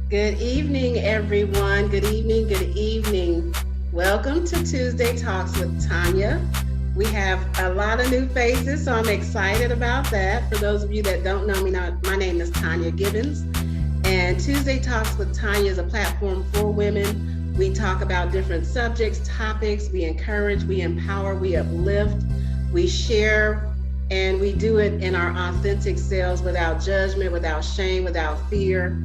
Good evening, everyone. Good evening. Good evening. Welcome to Tuesday Talks with Tonia. We have a lot of new faces, so I'm excited about that. For those of you that don't know me, my name is Tonia Gibbons, and Tuesday Talks with Tonia is a platform for women. We talk about different subjects, topics. We encourage, we empower, we uplift, we share, and we do it in our authentic selves without judgment, without shame, without fear.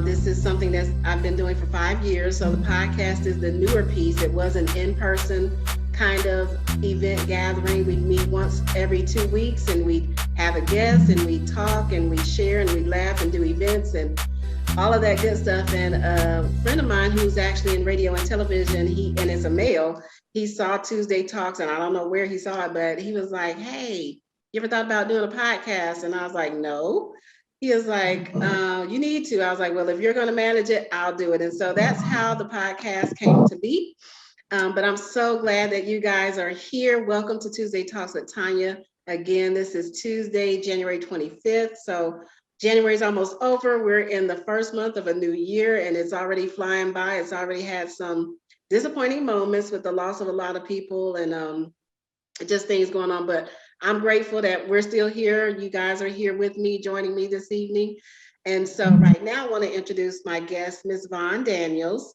This is something that I've been doing for 5 years. So the podcast is the newer piece. It was an in-person kind of event gathering. We meet once every 2 weeks and we have a guest and we talk and we share and we laugh and do events and all of that good stuff. And a friend of mine who's actually in radio and television, and is a male, he saw Tuesday Talks, and I don't know where he saw it, but he was like, "Hey, you ever thought about doing a podcast?" And I was like, "No." He was like, "You need to." I was like, "Well, if you're going to manage it, I'll do it." And so that's how the podcast came to be. But I'm so glad that you guys are here. Welcome to Tuesday Talks with Tonia. Again, this is Tuesday, January 25th. So January is almost over. We're in the first month of a new year, and it's already flying by. It's already had some disappointing moments with the loss of a lot of people and just things going on. But I'm grateful that we're still here. You guys are here with me, joining me this evening. And so right now I want to introduce my guest, Ms. Vaughn Daniels.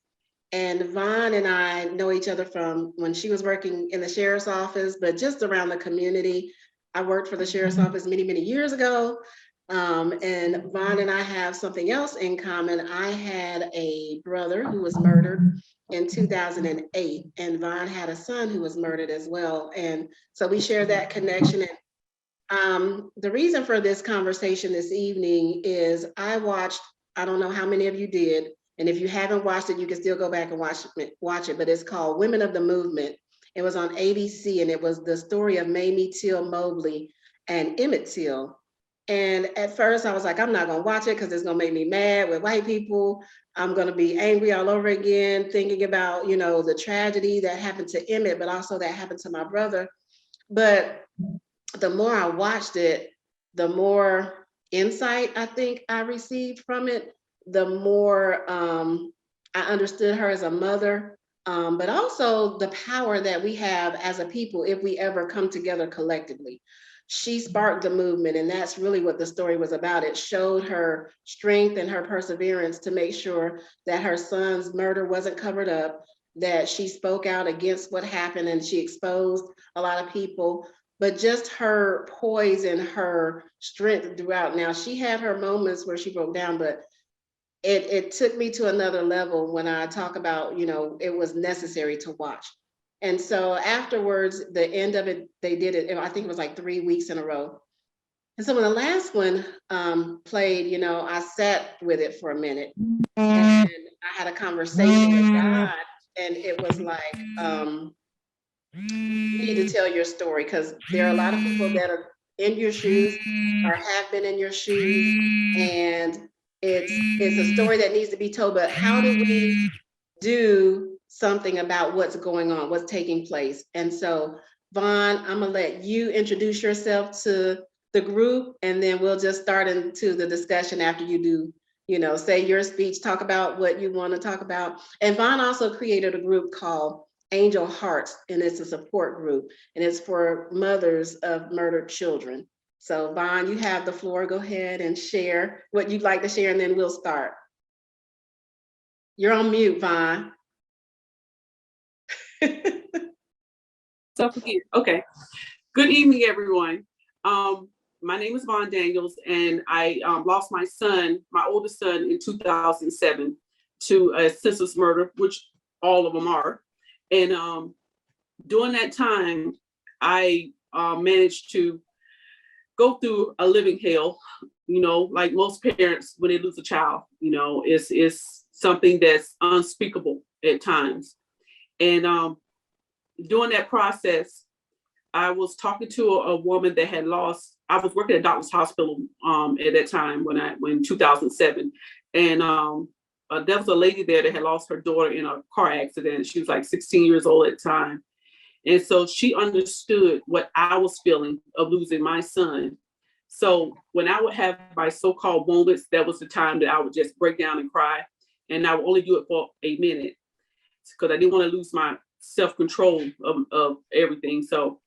And Vaughn and I know each other from when she was working in the sheriff's office, but just around the community. I worked for the sheriff's office many, many years ago. And Vaughn and I have something else in common. I had a brother who was murdered in 2008, and Vaughn had a son who was murdered as well. And so we share that connection. And the reason for this conversation this evening is I don't know how many of you did, and if you haven't watched it, you can still go back and watch it, but it's called Women of the Movement. It was on ABC, and it was the story of Mamie Till Mobley and Emmett Till. And at first I was like, I'm not gonna watch it because it's gonna make me mad with white people. I'm gonna be angry all over again, thinking about, the tragedy that happened to Emmett, but also that happened to my brother. But the more I watched it, the more insight I think I received from it, the more I understood her as a mother, but also the power that we have as a people if we ever come together collectively. She sparked the movement, and that's really what the story was about. It showed her strength and her perseverance to make sure that her son's murder wasn't covered up, that she spoke out against what happened and she exposed a lot of people, but just her poise and her strength throughout. Now, she had her moments where she broke down, but it took me to another level when I talk about, it was necessary to watch. And so afterwards, the end of it, they did it, I think it was like 3 weeks in a row. And so when the last one played, I sat with it for a minute and I had a conversation with God, and it was like, you need to tell your story, because there are a lot of people that are in your shoes or have been in your shoes, and it's a story that needs to be told. But how do we do something about what's going on, what's taking place? And so, Vaughn, I'm gonna let you introduce yourself to the group, and then we'll just start into the discussion after you do, say your speech, talk about what you want to talk about. And Vaughn also created a group called Angel Hearts, and it's a support group, and it's for mothers of murdered children. So Vaughn, you have the floor. Go ahead and share what you'd like to share, and then we'll start. You're on mute, Vaughn. Okay. Good evening, everyone. My name is Vaughn Daniels, and I lost my oldest son, in 2007 to a senseless murder, which all of them are. And during that time, I managed to go through a living hell, like most parents when they lose a child. It's something that's unspeakable at times. And during that process, I was talking to a woman that had lost. I was working at Doctor's Hospital at that time when 2007, and there was a lady there that had lost her daughter in a car accident. She was like 16 years old at the time, and so she understood what I was feeling of losing my son. So when I would have my so-called moments, that was the time that I would just break down and cry, and I would only do it for a minute because I didn't want to lose my self-control of everything. So.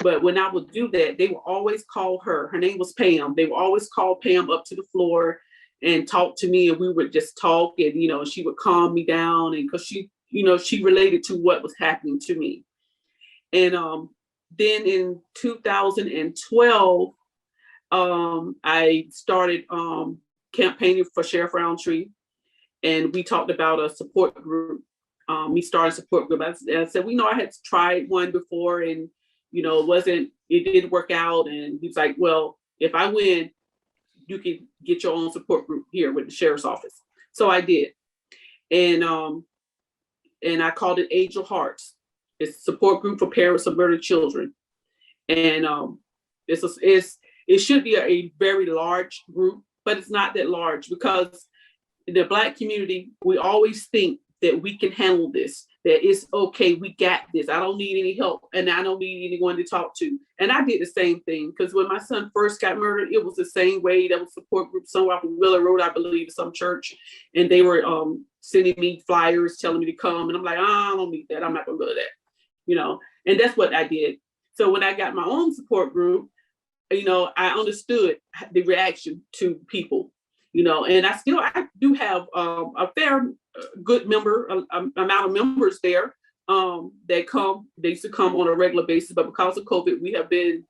But when I would do that, they would always call her. Her name was Pam. They would always call Pam up to the floor and talk to me, and we would just talk, and she would calm me down, and because she related to what was happening to me. And then in 2012, I started campaigning for Sheriff Roundtree, and we talked about a support group. We started a support group. I said, I had tried one before, and it didn't work out. And he's like, well, if I win, you can get your own support group here with the sheriff's office. So I did. And I called it Angel Hearts. It's a support group for parents of murdered children. And it should be a very large group, but it's not that large because in the Black community, we always think that we can handle this, that it's okay, we got this. I don't need any help, and I don't need anyone to talk to. And I did the same thing, because when my son first got murdered, it was the same way. There was a support group somewhere off of Willow Road, I believe, some church, and they were sending me flyers, telling me to come, and I'm like, I don't need that. I'm not gonna go to that, and that's what I did. So when I got my own support group, I understood the reaction to people, and I do have a fair good amount of members there that come. They used to come on a regular basis, but because of COVID, we have been,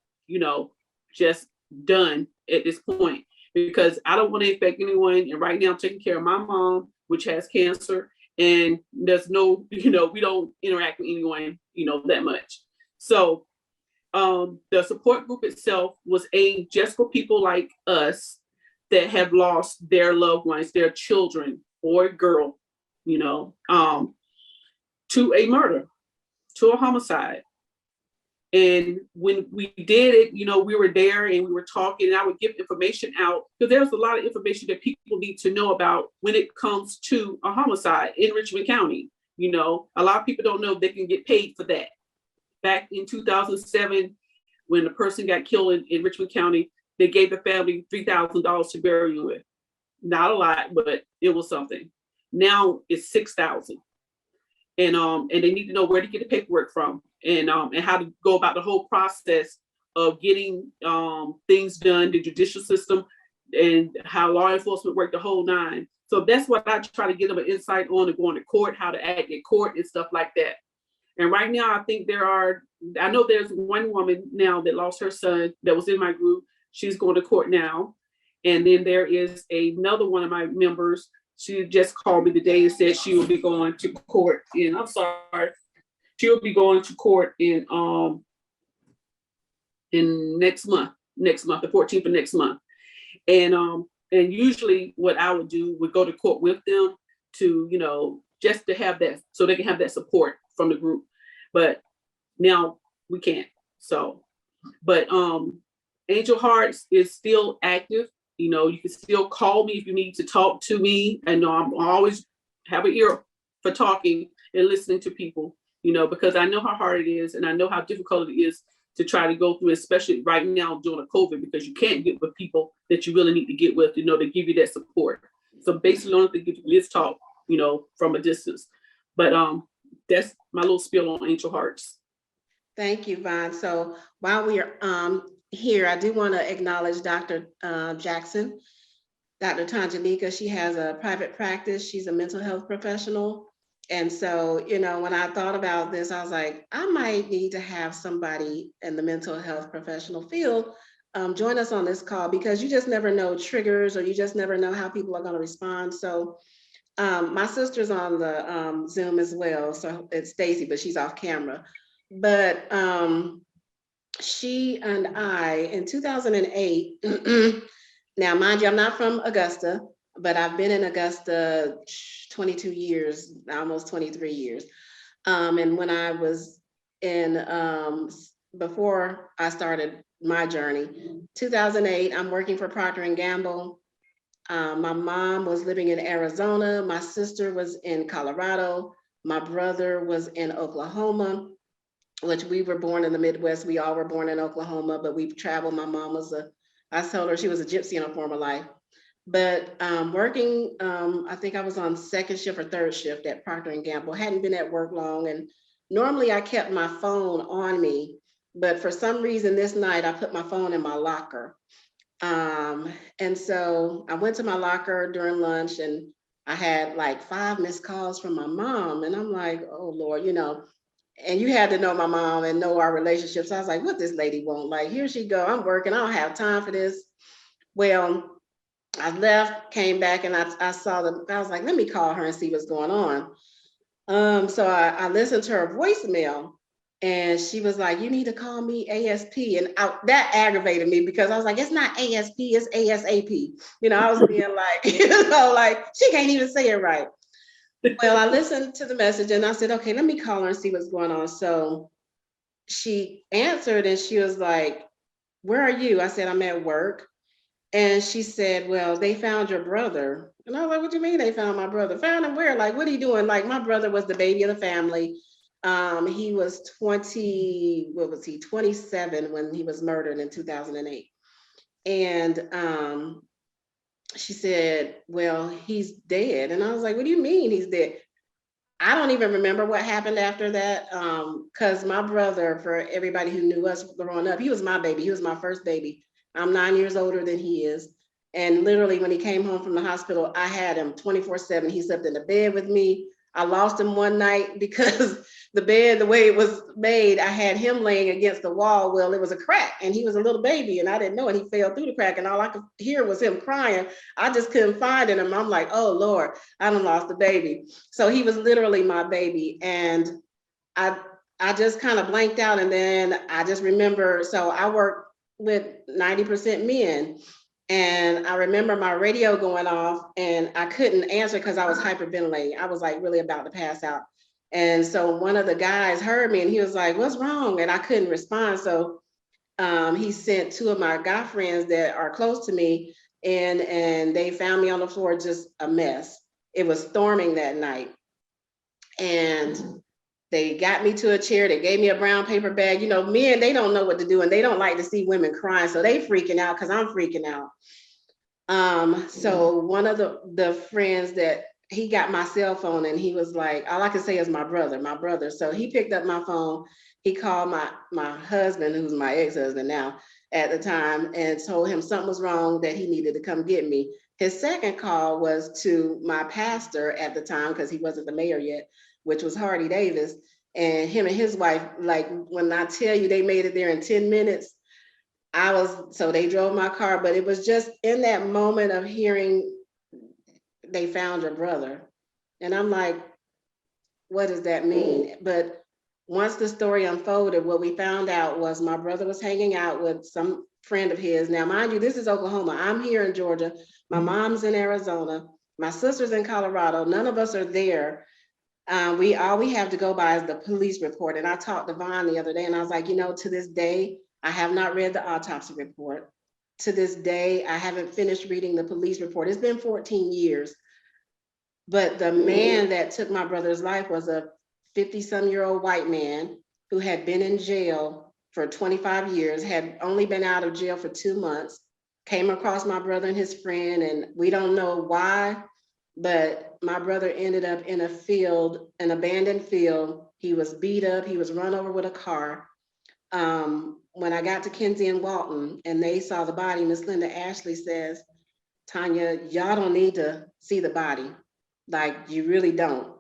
just done at this point because I don't want to infect anyone. And right now, I'm taking care of my mom, which has cancer, and there's no, we don't interact with anyone, that much. So the support group itself was aimed just for people like us that have lost their loved ones, their children or a girl, to a murder, to a homicide. And when we did it, we were there and we were talking, and I would give information out because there's a lot of information that people need to know about when it comes to a homicide in Richmond County. A lot of people don't know they can get paid for that. Back in 2007, when the person got killed in Richmond County, they gave the family $3,000 to bury him with. Not a lot, but it was something. Now it's $6,000, and they need to know where to get the paperwork from, and how to go about the whole process of getting things done, the judicial system, and how law enforcement work the whole nine. So that's what I try to get them an insight on, to going to court, how to act at court and stuff like that. And right now, I think I know there's one woman now that lost her son that was in my group. She's going to court now. And then there is another one of my members. She just called me today and said she will be going to court she'll be going to court in next month, the 14th of next month. And usually what I would do would go to court with them to, just to have that, so they can have that support from the group. But now we can't. So, but Angel Hearts is still active. You can still call me if you need to talk to me. And I always have an ear for talking and listening to people, because I know how hard it is, and I know how difficult it is to try to go through, especially right now during the COVID, because you can't get with people that you really need to get with, to give you that support. So basically, the only thing you can do is talk, from a distance. But that's my little spiel on Angel Hearts. Thank you, Vaughn. So while we are here, I do want to acknowledge Dr. Jackson, Dr. Tanjanika. She has a private practice. She's a mental health professional. And so, when I thought about this, I was like, I might need to have somebody in the mental health professional field join us on this call, because you just never know triggers, or you just never know how people are going to respond. So my sister's on the Zoom as well. So it's Stacy, but she's off camera. But she and I, in 2008, now mind you, I'm not from Augusta, but I've been in Augusta 22 years, almost 23 years. And when I was in before I started my journey. 2008, I'm working for Procter and Gamble. My mom was living in Arizona. My sister was in Colorado. My brother was in Oklahoma, which we were born in the Midwest. We all were born in Oklahoma, but we traveled. My mom was I told her she was a gypsy in a former life. But working, I think I was on second shift or third shift at Procter and Gamble. Hadn't been at work long, and normally I kept my phone on me, but for some reason this night I put my phone in my locker. And so I went to my locker during lunch, and I had like 5 missed calls from my mom, and I'm like, oh Lord, and you had to know my mom and know our relationship. So I was like, what this lady want? Like, here she go. I'm working. I don't have time for this. Well, I left, came back, and I saw them. I was like, let me call her and see what's going on. So I listened to her voicemail, and she was like, you need to call me ASP. And that aggravated me because I was like, it's not ASP, it's ASAP. I was being like, like she can't even say it right. Well, I listened to the message and I said, okay, let me call her and see what's going on. So she answered and she was like, where are you? I said, I'm at work. And she said, well, they found your brother. And I was like, what do you mean they found my brother? Found him where? Like, what are you doing? Like, my brother was the baby of the family. He was 27 when he was murdered in 2008. And she said, well, he's dead. And I was like, what do you mean he's dead? I don't even remember what happened after that. Because my brother, for everybody who knew us growing up, he was my baby. He was my first baby. I'm 9 years older than he is. And literally when he came home from the hospital, I had him 24/7. He slept in the bed with me. I lost him one night because the bed, the way it was made, I had him laying against the wall. Well, it was a crack and he was a little baby and I didn't know it. He fell through the crack and all I could hear was him crying. I just couldn't find him. I'm like, oh Lord, I done lost the baby. So he was literally my baby. And I just kind of blanked out. And then I just remember, so I worked with 90% men. And I remember my radio going off and I couldn't answer because I was hyperventilating. I was like really about to pass out. And so one of the guys heard me and he was like, what's wrong? And I couldn't respond. So he sent 2 of my guy friends that are close to me and they found me on the floor, just a mess. It was storming that night. And they got me to a chair. They gave me a brown paper bag. Men, they don't know what to do and they don't like to see women crying. So they freaking out because I'm freaking out. So one of the friends that he got my cell phone and he was like, all I can say is my brother. So he picked up my phone. He called my husband, who's my ex-husband now at the time, and told him something was wrong, that he needed to come get me. His second call was to my pastor at the time, because he wasn't the mayor yet, which was Hardy Davis, and him and his wife, like when I tell you they made it there in 10 minutes, so they drove my car, but it was just in that moment of hearing they found your brother. And I'm like, what does that mean? But once the story unfolded, what we found out was my brother was hanging out with some friend of his. Now, mind you, this is Oklahoma. I'm here in Georgia. My mom's in Arizona. My sister's in Colorado. None of us are there. All we have to go by is the police report. And I talked to Vaughn the other day and I was like, to this day, I have not read the autopsy report. To this day, I haven't finished reading the police report. It's been 14 years. But the man that took my brother's life was a 50-some-year-old white man who had been in jail for 25 years, had only been out of jail for 2 months, came across my brother and his friend, and we don't know why, but my brother ended up in a field, an abandoned field. He was beat up, he was run over with a car. When I got to Kinsey and Walton and they saw the body, Miss Linda Ashley says, Tonia, y'all don't need to see the body. Like, you really don't.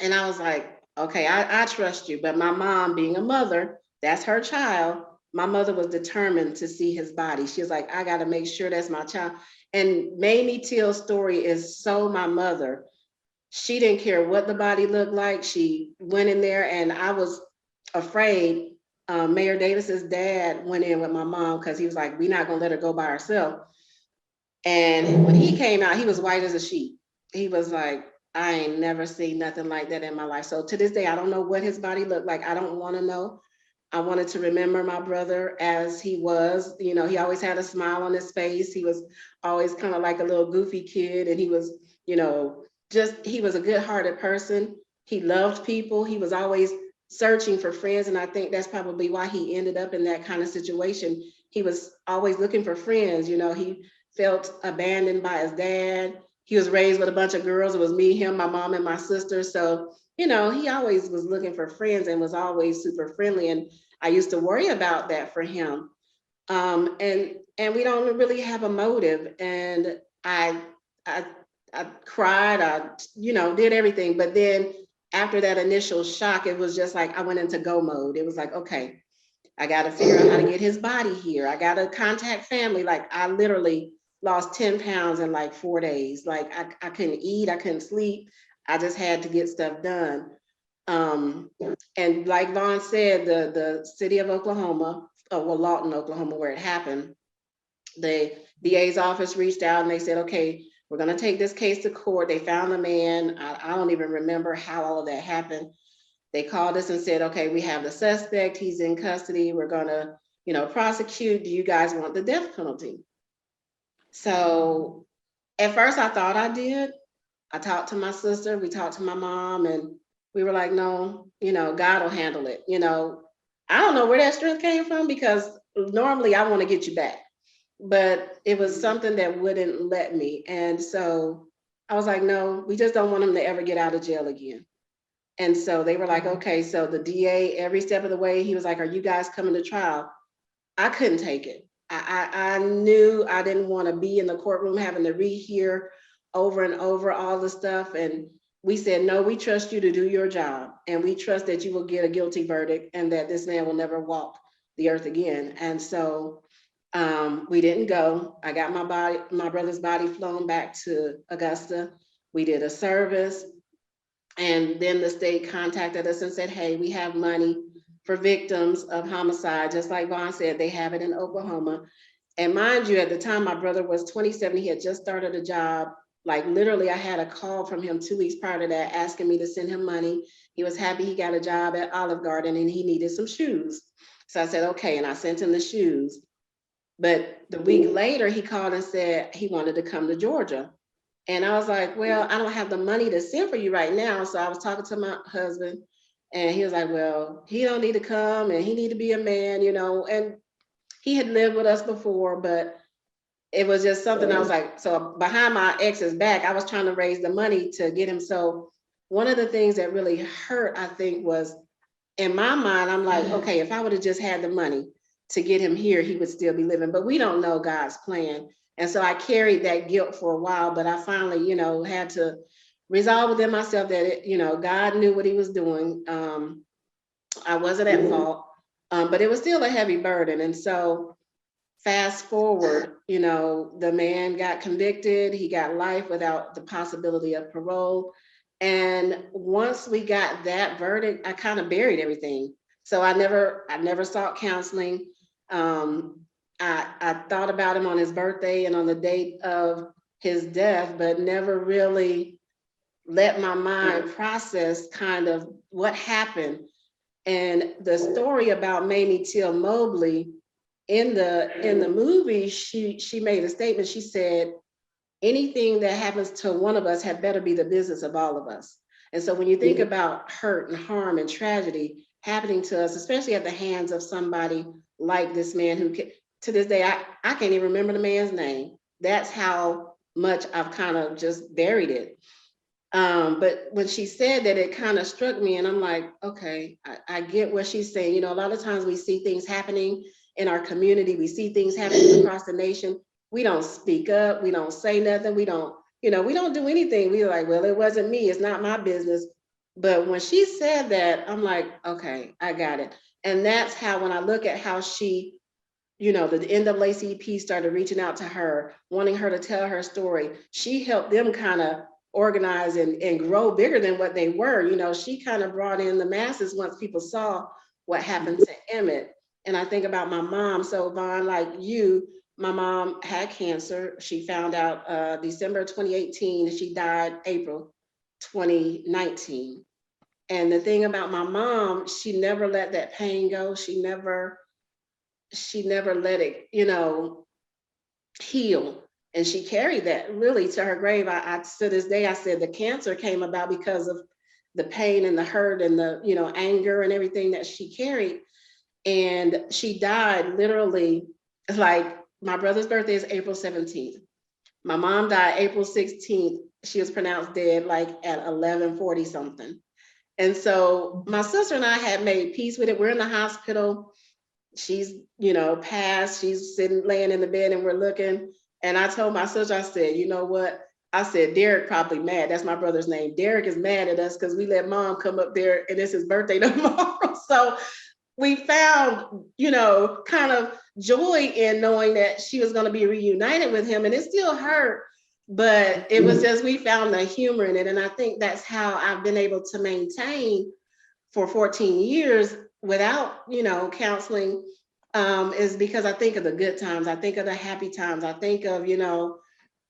And I was like, okay, I trust you. But my mom, being a mother, that's her child. My mother was determined to see his body. She was like, I got to make sure that's my child. And Mamie Teal's story is so my mother. She didn't care what the body looked like. She went in there, and I was afraid. Mayor Davis's dad went in with my mom because he was like, we're not going to let her go by herself. And when he came out, he was white as a sheet. He was like, I ain't never seen nothing like that in my life. So to this day, I don't know what his body looked like. I don't want to know. I wanted to remember my brother as he was. You know, he always had a smile on his face. He was always kind of like a little goofy kid, and he was, you know, he was a good-hearted person. He loved people. He was always searching for friends, and I think that's probably why he ended up in that kind of situation. He was always looking for friends. You know, he felt abandoned by his dad. He was raised with a bunch of girls. It was me, him, my mom, and my sister. So, you know, he always was looking for friends and was always super friendly. And I used to worry about that for him. And we don't really have a motive. And I I cried, I, you know, did everything. But then after that initial shock, it was just like I went into go mode. It was like, okay, I got to figure out how to get his body here. I got to contact family. Like I literally lost 10 pounds in like 4 days. Like I couldn't eat, I couldn't sleep. I just had to get stuff done. Um, and like Vaughn said, the city of Oklahoma, well, Lawton, Oklahoma, where it happened, the DA's office reached out and they said, okay, we're going to take this case to court. They found the man. I don't even remember how all of that happened. They called us and said, okay, we have the suspect. He's in custody. We're going to, you know, prosecute. Do you guys want the death penalty? So at first I thought I did. I talked to my sister. We talked to my mom, and we were like, no, you know, God will handle it. You know, I don't know where that strength came from because normally I want to get you back, but it was something that wouldn't let me. And so I was like, no, we just don't want him to ever get out of jail again. And so they were like, okay, so the DA, every step of the way, he was like, are you guys coming to trial? I couldn't take it. I knew I didn't want to be in the courtroom having to rehear over and over all the stuff. And we said, no, we trust you to do your job. And we trust that you will get a guilty verdict and that this man will never walk the earth again. And so we didn't go. I got my brother's body flown back to Augusta. We did a service. And then the state contacted us and said, hey, we have money for victims of homicide. Just like Vaughn said, they have it in Oklahoma. And mind you, at the time my brother was 27, he had just started a job. Like literally, I had a call from him 2 weeks prior to that asking me to send him money. He was happy he got a job at Olive Garden and he needed some shoes. So I said, okay, and I sent him the shoes. But the week later, he called and said he wanted to come to Georgia. And I was like, well, I don't have the money to send for you right now. So I was talking to my husband and he was like, well, he don't need to come and he need to be a man, you know, and he had lived with us before, but it was just something I was like, so behind my ex's back, I was trying to raise the money to get him. So one of the things that really hurt, I think, was in my mind, I'm like, okay, if I would have just had the money to get him here, he would still be living, but we don't know God's plan. And so I carried that guilt for a while, but I finally, you know, had to resolve within myself that, you know, God knew what he was doing. I wasn't at fault, but it was still a heavy burden. And so fast forward, you know, the man got convicted. He got life without the possibility of parole. And once we got that verdict, I kind of buried everything. So I never sought counseling. I thought about him on his birthday and on the date of his death, but never really let my mind process kind of what happened. And the story about Mamie Till Mobley in the movie, she made a statement. She said, anything that happens to one of us had better be the business of all of us. And so when you think about hurt and harm and tragedy happening to us, especially at the hands of somebody like this man who, to this day, I can't even remember the man's name. That's how much I've kind of just buried it. But when she said that, it kind of struck me and I'm like, okay, I get what she's saying. You know, a lot of times we see things happening in our community. We see things happening across the nation. We don't speak up. We don't say nothing. We don't, you know, we don't do anything. We're like, well, it wasn't me. It's not my business. But when she said that, I'm like, okay, I got it. And that's how, when I look at how she, you know, the NAACP started reaching out to her, wanting her to tell her story, she helped them kind of organize and grow bigger than what they were. You know, she kind of brought in the masses once people saw what happened to Emmett. And I think about my mom. So Vaughn, like you, my mom had cancer. She found out December 2018 and she died April 2019. And the thing about my mom, she never let that pain go. She never let it, heal. And she carried that really to her grave. I to this day, I said the cancer came about because of the pain and the hurt and the, anger and everything that she carried. And she died literally, like, my brother's birthday is April 17th. My mom died April 16th. She was pronounced dead like at 11:40 something. And so my sister and I had made peace with it. We're in the hospital. She's, passed. She's sitting, laying in the bed, and we're looking. And I told my sister, I said, you know what? I said, Derek probably mad. That's my brother's name. Derek is mad at us because we let mom come up there and it's his birthday tomorrow. So we found, kind of joy in knowing that she was going to be reunited with him. And it still hurt, but it was just, we found the humor in it. And I think that's how I've been able to maintain for 14 years without, counseling, is because I think of the good times. I think of the happy times. I think of,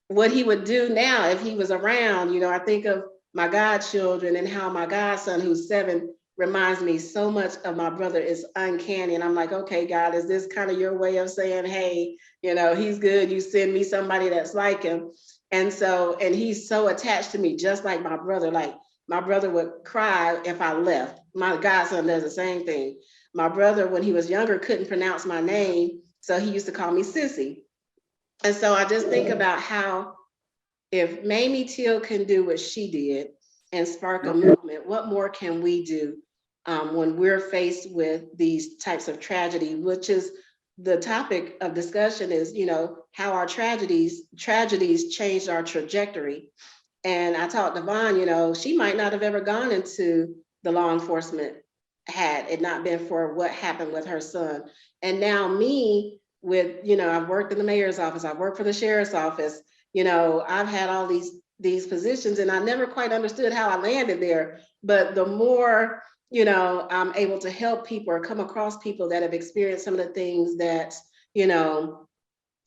what he would do now if he was around. I think of my godchildren and how my godson, who's 7, reminds me so much of my brother. Is uncanny. And I'm like, okay, God, is this kind of your way of saying, hey, he's good. You send me somebody that's like him. And he's so attached to me, just like my brother. Like, my brother would cry if I left. My godson does the same thing. My brother, when he was younger, couldn't pronounce my name, so he used to call me Sissy. And so I just think about how, if Mamie Till can do what she did and spark a movement, what more can we do when we're faced with these types of tragedy, which is the topic of discussion, is, how our tragedies changed our trajectory. And I talked to Vaughn, she might not have ever gone into the law enforcement had it not been for what happened with her son. And now me, with, I've worked in the mayor's office, I've worked for the sheriff's office, I've had all these positions, and I never quite understood how I landed there. But the more, I'm able to help people or come across people that have experienced some of the things that,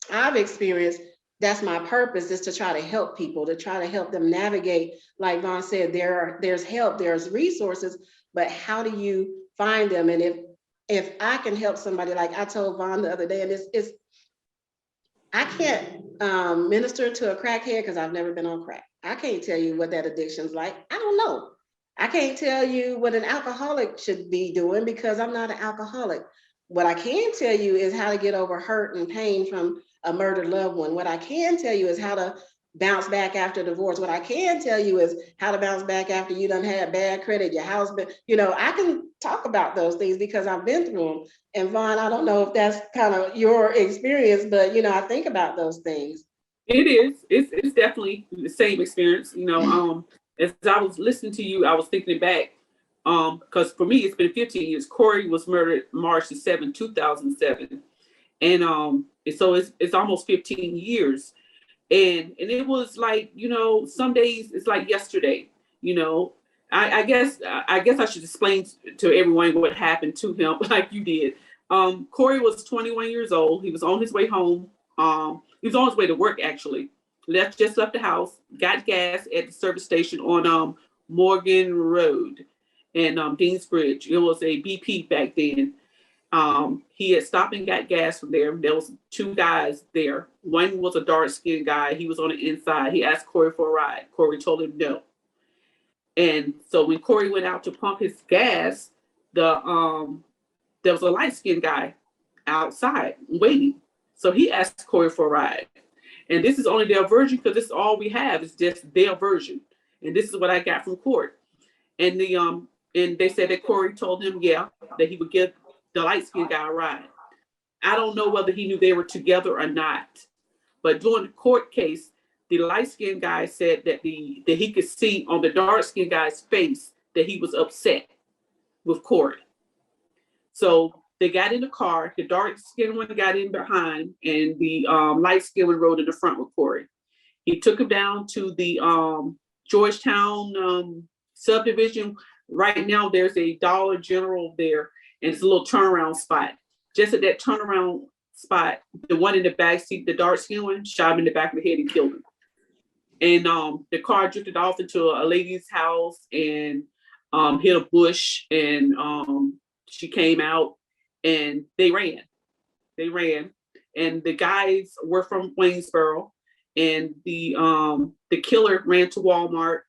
I've experienced, that's my purpose, is to try to help people, to try to help them navigate. Like Vaughn said, there's help, there's resources, but how do you find them? And if I can help somebody, like I told Vaughn the other day, and it's I can't minister to a crackhead because I've never been on crack. I can't tell you what that addiction's like. I don't know. I can't tell you what an alcoholic should be doing because I'm not an alcoholic. What I can tell you is how to get over hurt and pain from a murdered loved one. What I can tell you is how to bounce back after divorce. What I can tell you is how to bounce back after you done had bad credit, your house, but I can talk about those things because I've been through them. And Vaughn, I don't know if that's kind of your experience, but I think about those things. It is. It's definitely the same experience. As I was listening to you, I was thinking back, because for me it's been 15 years. Corey was murdered March the 7th, 2007, and so it's almost 15 years. And it was like, some days it's like yesterday. I guess I should explain to everyone what happened to him, like you did. Corey was 21 years old. He was on his way home. He was on his way to work, actually. Just left the house, got gas at the service station on Morgan Road and Deansbridge. It was a BP back then. He had stopped and got gas from there. There was 2 guys there. One was a dark-skinned guy. He was on the inside. He asked Corey for a ride. Corey told him no. And so when Corey went out to pump his gas, there was a light-skinned guy outside waiting. So he asked Corey for a ride. And this is only their version, because this is all we have. It's just their version. And this is what I got from court. And they said that Corey told him, that he would give the light-skinned guy a ride. I don't know whether he knew they were together or not. But during the court case, the light-skinned guy said that he could see on the dark-skinned guy's face that he was upset with Corey. So they got in the car. The dark-skinned one got in behind, and the light-skinned one rode in the front with Corey. He took him down to the Georgetown subdivision. Right now, there's a Dollar General there, and it's a little turnaround spot. Just at that turnaround spot, the one in the back seat, the dark-skinned one, shot him in the back of the head and killed him. And the car drifted off into a lady's house, and hit a bush, and she came out, and they ran. And the guys were from Waynesboro, and the killer ran to Walmart,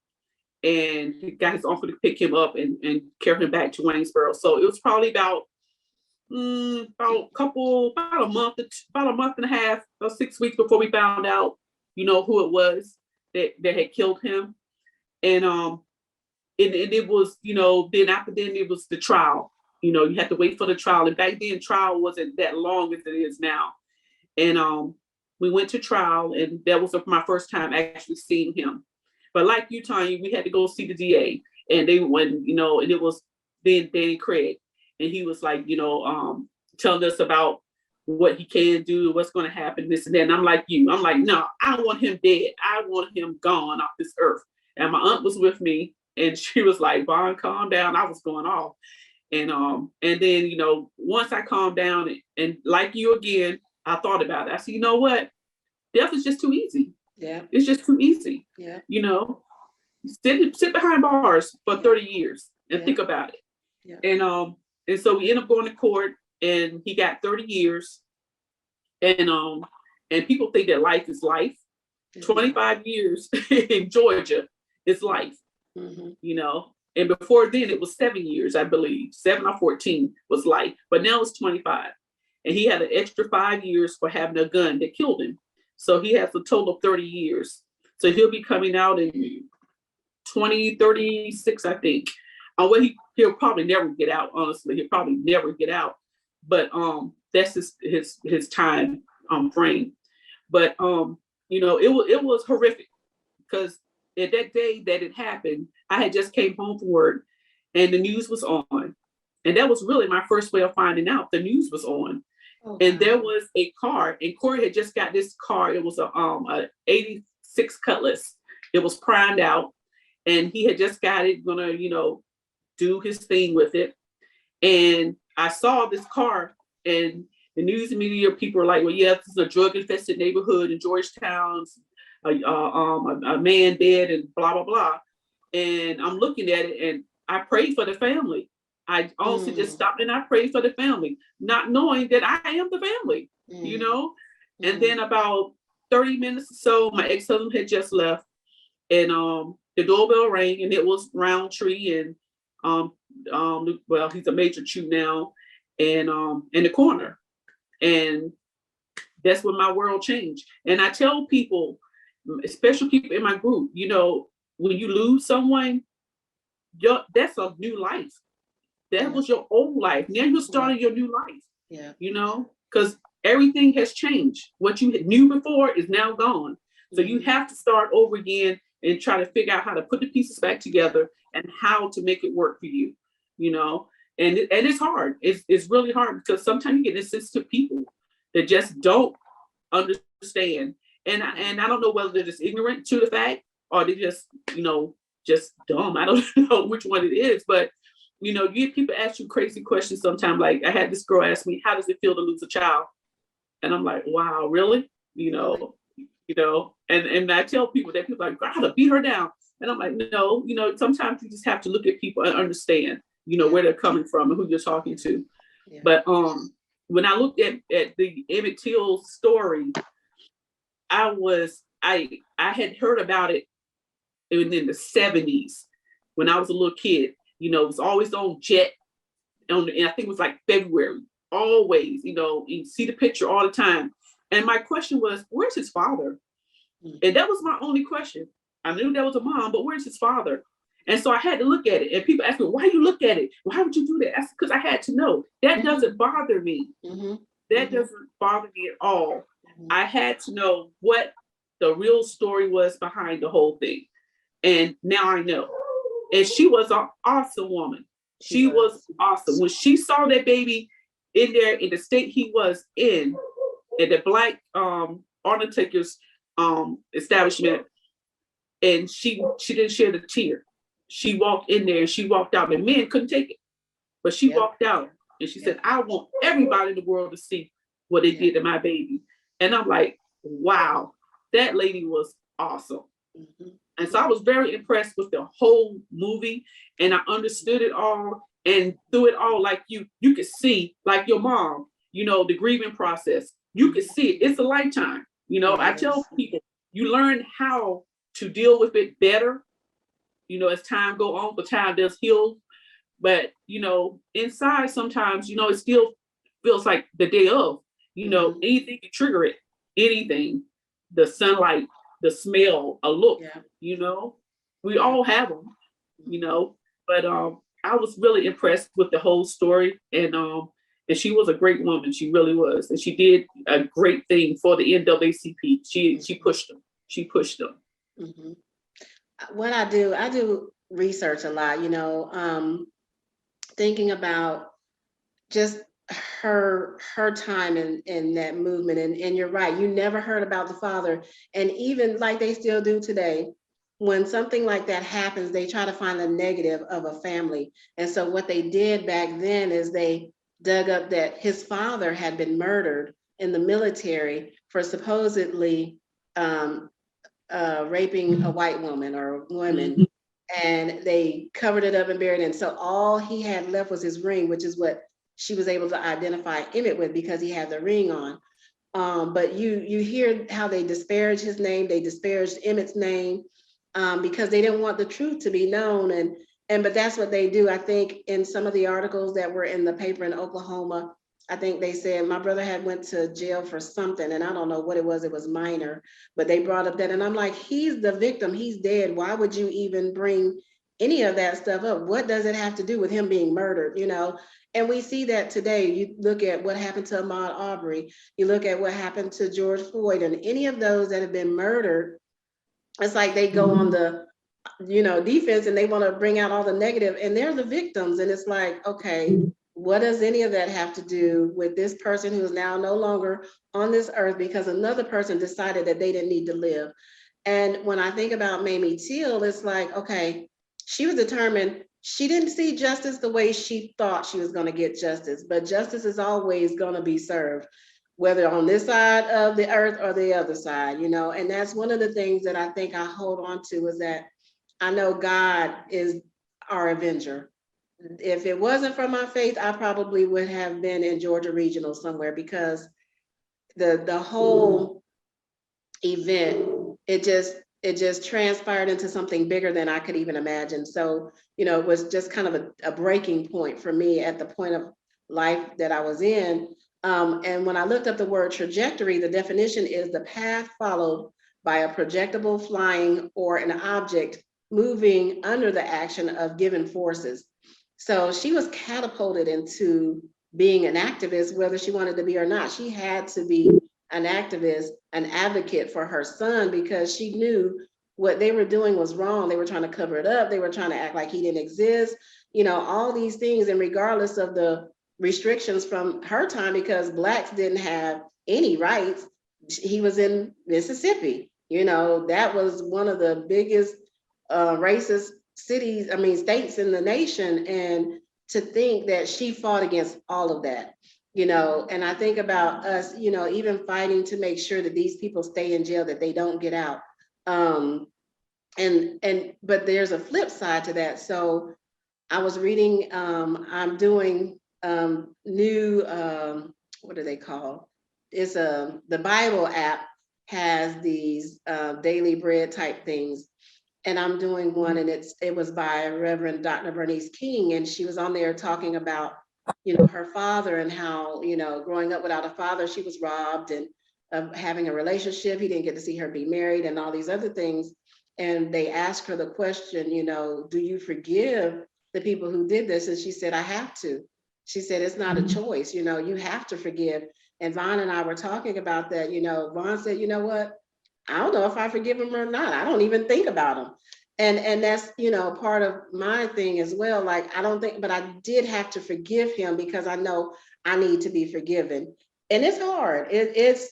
and he got his uncle to pick him up and carry him back to Waynesboro. So it was probably about a month and a half, or 6 weeks before we found out, who it was that had killed him. And it was, then after then it was the trial. You had to wait for the trial. And back then trial wasn't that long as it is now. And we went to trial, and that was my first time actually seeing him. But like you, Tonia, we had to go see the DA, and they went, and it was then Danny Craig, and he was like, telling us about what he can do, what's going to happen, this and that. And I'm like, no, I don't want him dead. I want him gone off this earth. And my aunt was with me, and she was like, Vaughn, calm down. I was going off. And then, once I calmed down, and like you again, I thought about it. I said, you know what? Death is just too easy. Yeah. It's just too easy. Yeah. Sit behind bars for 30 years and think about it. Yeah. And so we ended up going to court, and he got 30 years. And people think that life is life. Mm-hmm. 25 years in Georgia is life. Mm-hmm. And before then it was 7 years, I believe. 7 or 14 was life, but now it's 25. And he had an extra 5 years for having a gun that killed him. So he has a total of 30 years. So he'll be coming out in 2036, I think. He'll probably never get out, honestly. He'll probably never get out. But that's his time frame. But it was horrific, because at that day that it happened, I had just came home from work, and the news was on. And that was really my first way of finding out the news was on. Okay. And there was a car, and Corey had just got this car. It was a 86 Cutlass. It was primed out, and he had just got it, gonna, do his thing with it. And I saw this car, and the news and media people were like, well, yeah, this is a drug-infested neighborhood in Georgetown, a man dead, and blah, blah, blah. And I'm looking at it, and I prayed for the family. I also just stopped and I prayed for the family, not knowing that I am the family, And then about 30 minutes or so, my ex-husband had just left, and the doorbell rang, and it was Roundtree, and he's a major Chew now, and in the corner. And that's when my world changed. And I tell people, especially people in my group, when you lose someone, that's a new life. That was your old life. Now you're starting your new life. Yeah. Because everything has changed. What you knew before is now gone. So you have to start over again and try to figure out how to put the pieces back together and how to make it work for you. And it's hard. It's really hard, because sometimes you get insensitive people that just don't understand. And I don't know whether they're just ignorant to the fact, or they just dumb. I don't know which one it is, but you get people ask you crazy questions sometimes. Like, I had this girl ask me, how does it feel to lose a child? And I'm like, wow, really? And I tell people that, people are like, God, to beat her down. And I'm like, no, sometimes you just have to look at people and understand, where they're coming from and who you're talking to. Yeah. But when I looked at the Emmett Till story, I had heard about it in the 70s when I was a little kid. It was always on Jet, and I think it was like February, always, you see the picture all the time. And my question was, where's his father? And that was my only question. I knew there was a mom, but where's his father? And so I had to look at it. And people ask me, why you look at it? Why would you do that? That's because I had to know. That doesn't bother me. That doesn't bother me at all. I had to know what the real story was behind the whole thing. And now I know. And she was an awesome woman. She was awesome. When she saw that baby in there in the state he was in, at the Black Undertaker's establishment, and she didn't shed a tear. She walked in there and she walked out, and men couldn't take it. But she walked out and she said, I want everybody in the world to see what they did to my baby. And I'm like, wow, that lady was awesome. And so I was very impressed with the whole movie, and I understood it all, and through it all, like you could see, like your mom, the grieving process. You could see it. It's a lifetime. I tell people, you learn how to deal with it better, as time go on, but time does heal. But, inside sometimes, it still feels like the day of, anything can trigger it, anything, the sunlight, the smell, a look, we all have them, but I was really impressed with the whole story. And she was a great woman. She really was. And she did a great thing for the NAACP. She pushed them. She pushed them. Mm-hmm. What I do research a lot, thinking about just her time in that movement. And you're right, you never heard about the father. And even like they still do today, when something like that happens, they try to find the negative of a family. And so what they did back then is they dug up that his father had been murdered in the military for supposedly raping a white woman or women, and they covered it up and buried it. And so all he had left was his ring, which is what she was able to identify Emmett with, because he had the ring on. But you hear how they disparaged his name, they disparaged Emmett's name, because they didn't want the truth to be known. But that's what they do. I think in some of the articles that were in the paper in Oklahoma, I think they said my brother had went to jail for something, and I don't know what it was minor, but they brought up that, and I'm like, he's the victim, he's dead. Why would you even bring any of that stuff up? What does it have to do with him being murdered, And we see that today. You look at what happened to Ahmaud Arbery, you look at what happened to George Floyd, and any of those that have been murdered, it's like they go on the defense, and they want to bring out all the negative, and they're the victims. And it's like, okay, what does any of that have to do with this person who is now no longer on this earth because another person decided that they didn't need to live? And when I think about Mamie Till, it's like, okay, she was determined. She didn't see justice the way she thought she was going to get justice, but justice is always going to be served, whether on this side of the earth or the other side, And that's one of the things that I think I hold on to, is that I know God is our avenger. If it wasn't for my faith, I probably would have been in Georgia Regional somewhere, because the whole event, it just transpired into something bigger than I could even imagine. So, it was just kind of a breaking point for me at the point of life that I was in. And when I looked up the word trajectory, the definition is the path followed by a projectile flying or an object moving under the action of given forces. So she was catapulted into being an activist, whether she wanted to be or not. She had to be an activist, an advocate for her son, because she knew what they were doing was wrong. They were trying to cover it up. They were trying to act like he didn't exist, all these things. And regardless of the restrictions from her time, because Blacks didn't have any rights, he was in Mississippi. That was one of the biggest racist states in the nation. And to think that she fought against all of that, and I think about us, even fighting to make sure that these people stay in jail, that they don't get out. But there's a flip side to that. So I was reading, I'm doing new, what are they called? It's the Bible app has these daily bread type things. And I'm doing one, and it was by Reverend Dr. Bernice King. And she was on there talking about, her father, and how, growing up without a father, she was robbed, and having a relationship, he didn't get to see her be married, and all these other things. And they asked her the question, do you forgive the people who did this? And she said, I have to. She said, it's not a choice, you have to forgive. And Vaughn and I were talking about that. Vaughn said, you know what? I don't know if I forgive him or not. I don't even think about him. And that's, part of my thing as well. Like, I don't think, but I did have to forgive him, because I know I need to be forgiven. And it's hard. It's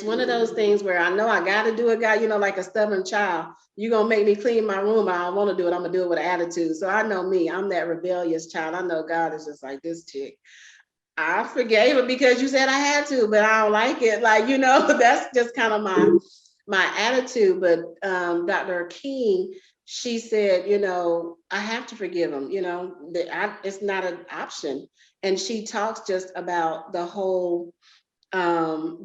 one of those things where I know I got to do it, God, like a stubborn child. You're going to make me clean my room. I don't want to do it. I'm going to do it with an attitude. So I know me, I'm that rebellious child. I know God is just like, this chick, I forgave it because you said I had to, but I don't like it. Like, that's just kind of my attitude. But Dr. King, she said, I have to forgive them. It's not an option. And she talks just about the whole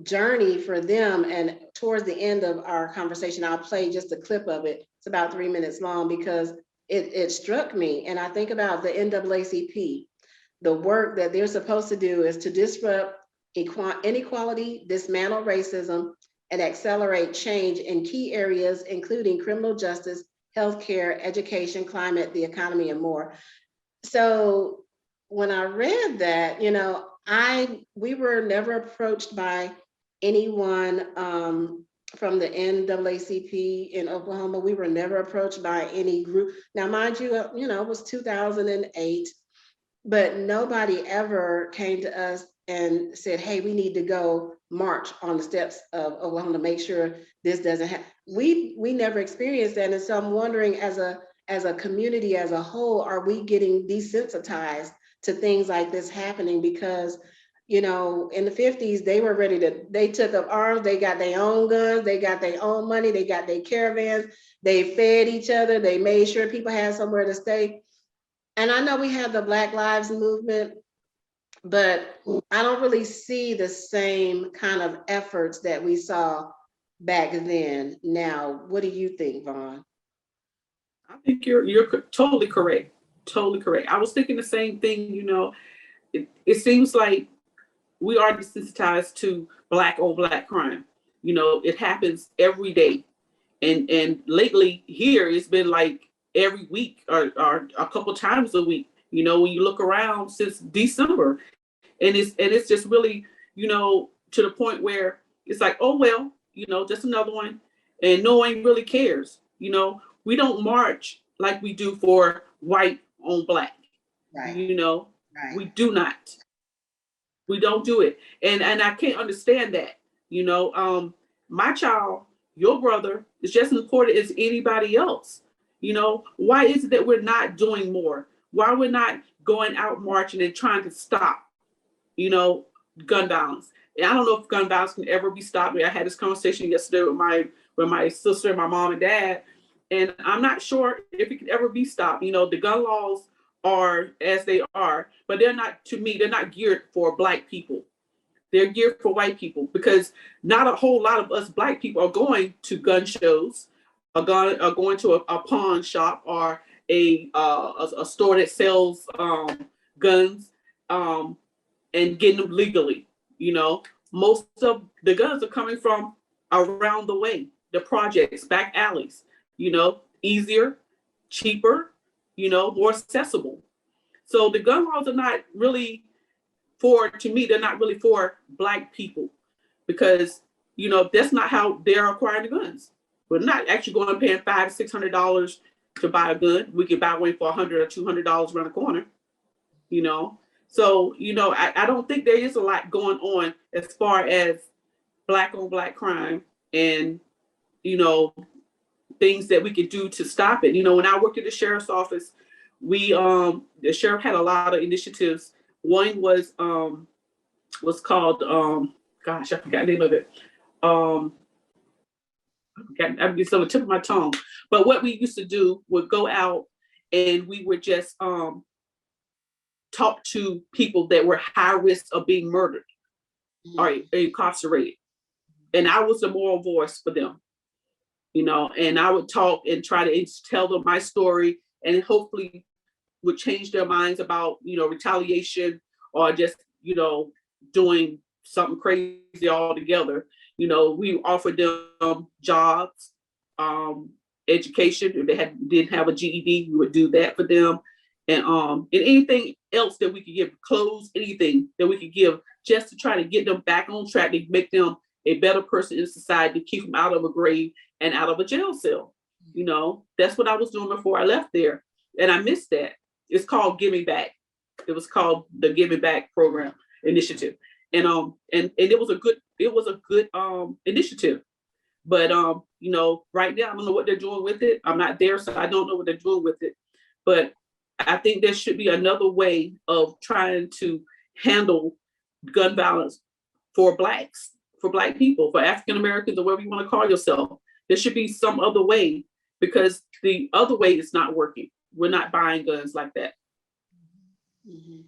journey for them. And towards the end of our conversation, I'll play just a clip of it. It's about 3 minutes long because it struck me. And I think about the NAACP. The work that they're supposed to do is to disrupt inequality, dismantle racism, and accelerate change in key areas, including criminal justice, healthcare, education, climate, the economy, and more. So when I read that, we were never approached by anyone from the NAACP in Oklahoma. We were never approached by any group. Now, mind you, it was 2008, but nobody ever came to us and said, hey, we need to go march on the steps of Oklahoma to make sure this doesn't happen. We never experienced that. And so I'm wondering, as a community as a whole, are we getting desensitized to things like this happening? Because, in the 50s, they took up arms, they got their own guns, they got their own money, they got their caravans, they fed each other, they made sure people had somewhere to stay. And I know we have the Black Lives Movement, but I don't really see the same kind of efforts that we saw back then. Now, what do you think, Vaughn? I think you're totally correct. Totally correct. I was thinking the same thing. It seems like we are desensitized to Black on Black crime. It happens every day, and lately here it's been like every week or a couple times a week. When you look around since December, and it's just really to the point where it's like, oh well, just another one, and no one really cares. We don't march like we do for white on Black. Right. Right. We do not. We don't do it, and I can't understand that. My child, your brother, is just as important as anybody else. Why is it that we're not doing more? Why we're not going out marching and trying to stop, gun violence? And I don't know if gun violence can ever be stopped. I had this conversation yesterday with my sister and my mom and dad, and I'm not sure if it can ever be stopped. The gun laws are as they are, but they're not geared for Black people. They're geared for white people, because not a whole lot of us Black people are going to gun shows, are going to a pawn shop or a store that sells guns and getting them legally. Most of the guns are coming from around the way, the projects, back alleys. Easier, cheaper, more accessible. So the gun laws are not really they're not really for Black people, because that's not how they're acquiring the guns. We're not actually going and paying $500-$600 to buy a gun. We can buy one for $100 or $200 around the corner. So I don't think there is a lot going on as far as Black on Black crime and things that we could do to stop it. When I worked at the sheriff's office, the sheriff had a lot of initiatives. One was called gosh, I forgot the name of it. It's on the tip of my tongue. But what we used to do would go out and we would just talk to people that were high risk of being murdered or incarcerated. And I was the moral voice for them. And I would talk and try to tell them my story, and hopefully would change their minds about, retaliation or just, doing something crazy altogether. We offered them jobs, education. If they didn't have a GED, we would do that for them. And anything else that we could give, clothes, anything that we could give, just to try to get them back on track, to make them a better person in society, to keep them out of a grave and out of a jail cell. That's what I was doing before I left there. And I missed that. It's called Giving Back. It was called the Giving Back Program Initiative. And it was a good initiative. But right now I don't know what they're doing with it. I'm not there, so I don't know what they're doing with it. But I think there should be another way of trying to handle gun violence for Blacks, for Black people, for African Americans, or whatever you want to call yourself. There should be some other way, because the other way is not working. We're not buying guns like that. Mm-hmm.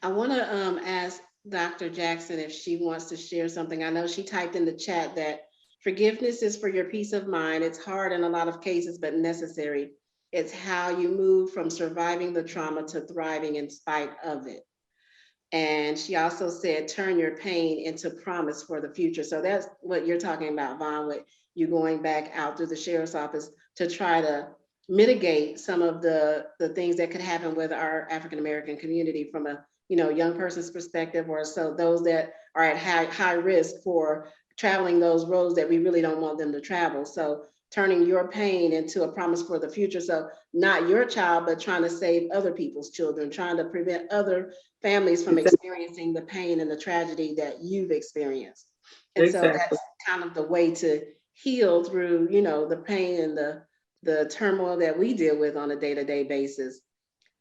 I want to ask Dr. Jackson if she wants to share something. I know she typed in the chat that forgiveness is for your peace of mind. It's hard in a lot of cases, but necessary. It's how you move from surviving the trauma to thriving in spite of it. And she also said, turn your pain into promise for the future. So that's what you're talking about, Vaughn, with you going back out through the sheriff's office to try to mitigate some of the things that could happen with our African American community from a young person's perspective, or so those that are at high risk for traveling those roads that we really don't want them to travel. So turning your pain into a promise for the future. So not your child, but trying to save other people's children, trying to prevent other families from experiencing the pain and the tragedy that you've experienced. And so that's kind of the way to heal through, the pain and the turmoil that we deal with on a day-to-day basis.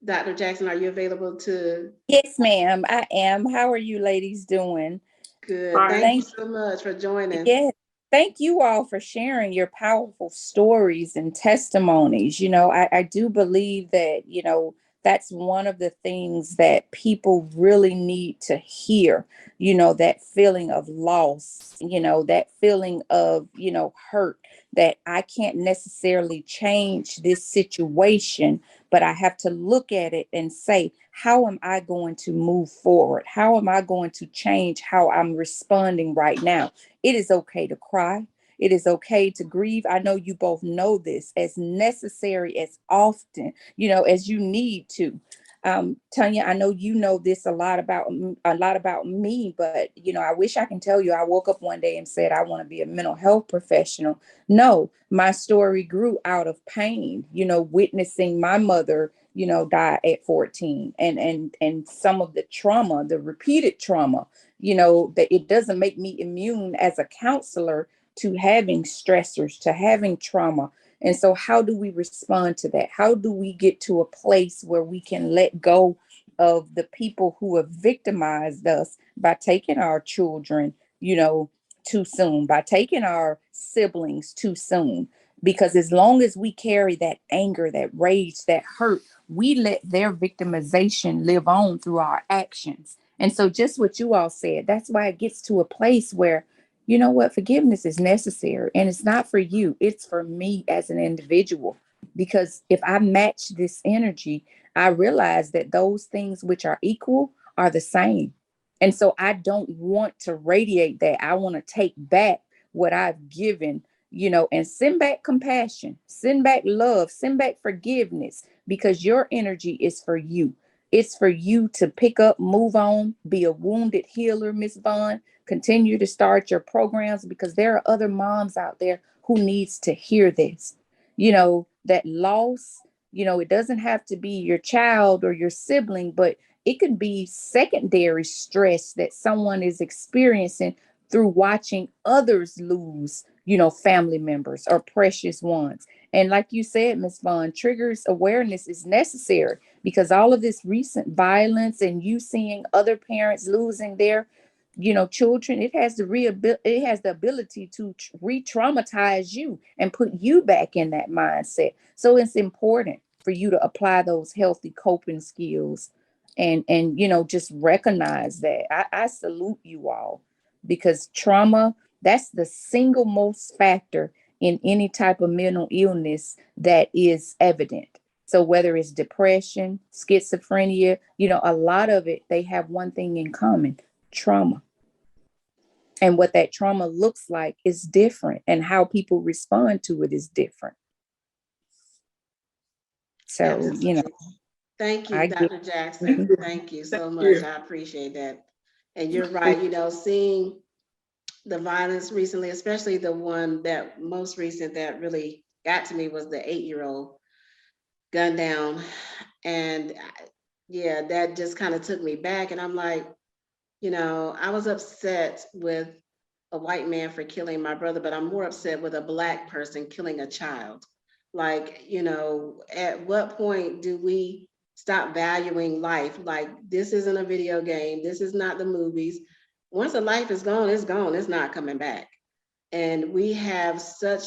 Dr. Jackson, are you available to? Yes, ma'am, I am. How are you ladies doing? Good. Thank you so much for joining. Yes. Thank you all for sharing your powerful stories and testimonies. I do believe that, that's one of the things that people really need to hear, that feeling of loss, that feeling of, hurt, that I can't necessarily change this situation, but I have to look at it and say, how am I going to move forward? How am I going to change how I'm responding right now? It is okay to cry. It is okay to grieve. I know you both know this, as necessary, as often, as you need to. Tonia, I know you know this a lot about me, but I wish I can tell you I woke up one day and said I want to be a mental health professional. No, my story grew out of pain, witnessing my mother, die at 14, and some of the trauma, the repeated trauma, that it doesn't make me immune as a counselor to having stressors, to having trauma. And so how do we respond to that? How do we get to a place where we can let go of the people who have victimized us by taking our children, too soon, by taking our siblings too soon? Because as long as we carry that anger, that rage, that hurt, we let their victimization live on through our actions. And so just what you all said, that's why it gets to a place where, you know what, forgiveness is necessary. And it's not for you, it's for me as an individual. Because if I match this energy, I realize that those things which are equal are the same. And so I don't want to radiate that. I want to take back what I've given, and send back compassion, send back love, send back forgiveness, because your energy is for you. It's for you to pick up, move on, be a wounded healer, Miss Vaughn. Continue to start your programs, because there are other moms out there who needs to hear this. That loss, it doesn't have to be your child or your sibling, but it could be secondary stress that someone is experiencing through watching others lose, family members or precious ones. And like you said, Ms. Vaughn, triggers awareness is necessary, because all of this recent violence and you seeing other parents losing their, children, it has the ability to re-traumatize you and put you back in that mindset. So it's important for you to apply those healthy coping skills and just recognize that. I salute you all, because trauma, that's the single most factor in any type of mental illness that is evident. So whether it's depression, schizophrenia, a lot of it, they have one thing in common: trauma. And what that trauma looks like is different, and how people respond to it is different. So, Absolutely. Thank you, Dr. Jackson. Thank you so much. I appreciate that. And you're right, seeing the violence recently, especially the one that most recent that really got to me, was the 8-year-old gunned down. And yeah, that just kind of took me back. And I'm like, I was upset with a white man for killing my brother, but I'm more upset with a Black person killing a child. Like, at what point do we stop valuing life? Like, this isn't a video game. This is not the movies. once a life is gone, it's gone. It's not coming back. And we have such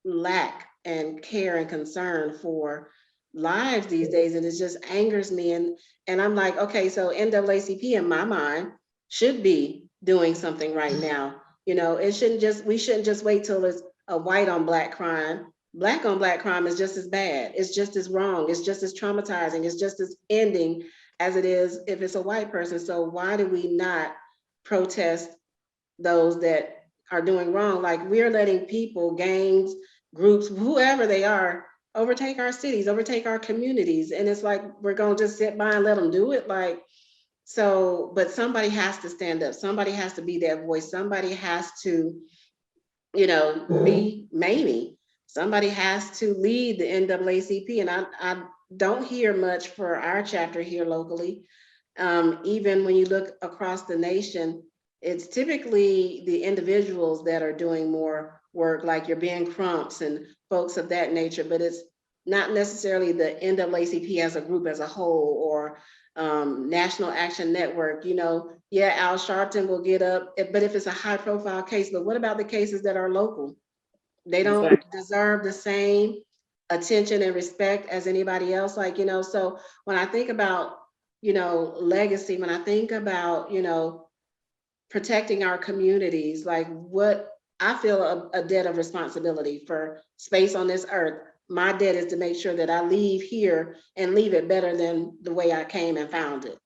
lack and care and concern for lives these days, and it just angers me. And I'm like, okay, so NAACP in my mind should be doing something right now. It shouldn't just we shouldn't just wait till it's a white on black crime. Black on black crime is just as bad. It's just as wrong. It's just as traumatizing. It's just as ending as it is if it's a white person. So why do we not protest those that are doing wrong? Like, we're letting people, gangs, groups, whoever they are, overtake our cities, overtake our communities. And it's like, we're going to just sit by and let them do it. Like, so, but somebody has to stand up. Somebody has to be that voice. Somebody has to, be Mamie. Somebody has to lead the NAACP. And I don't hear much for our chapter here locally. Even when you look across the nation, it's typically the individuals that are doing more work, like your Ben Crumps and folks of that nature, but it's not necessarily the NAACP as a group as a whole, or National Action Network. Yeah, Al Sharpton will get up, but if it's a high profile case, but what about the cases that are local? They don't deserve the same attention and respect as anybody else. Like, so when I think about, legacy, when I think about, protecting our communities, like, what I feel a debt of responsibility for space on this earth. My debt is to make sure that I leave here and leave it better than the way I came and found it.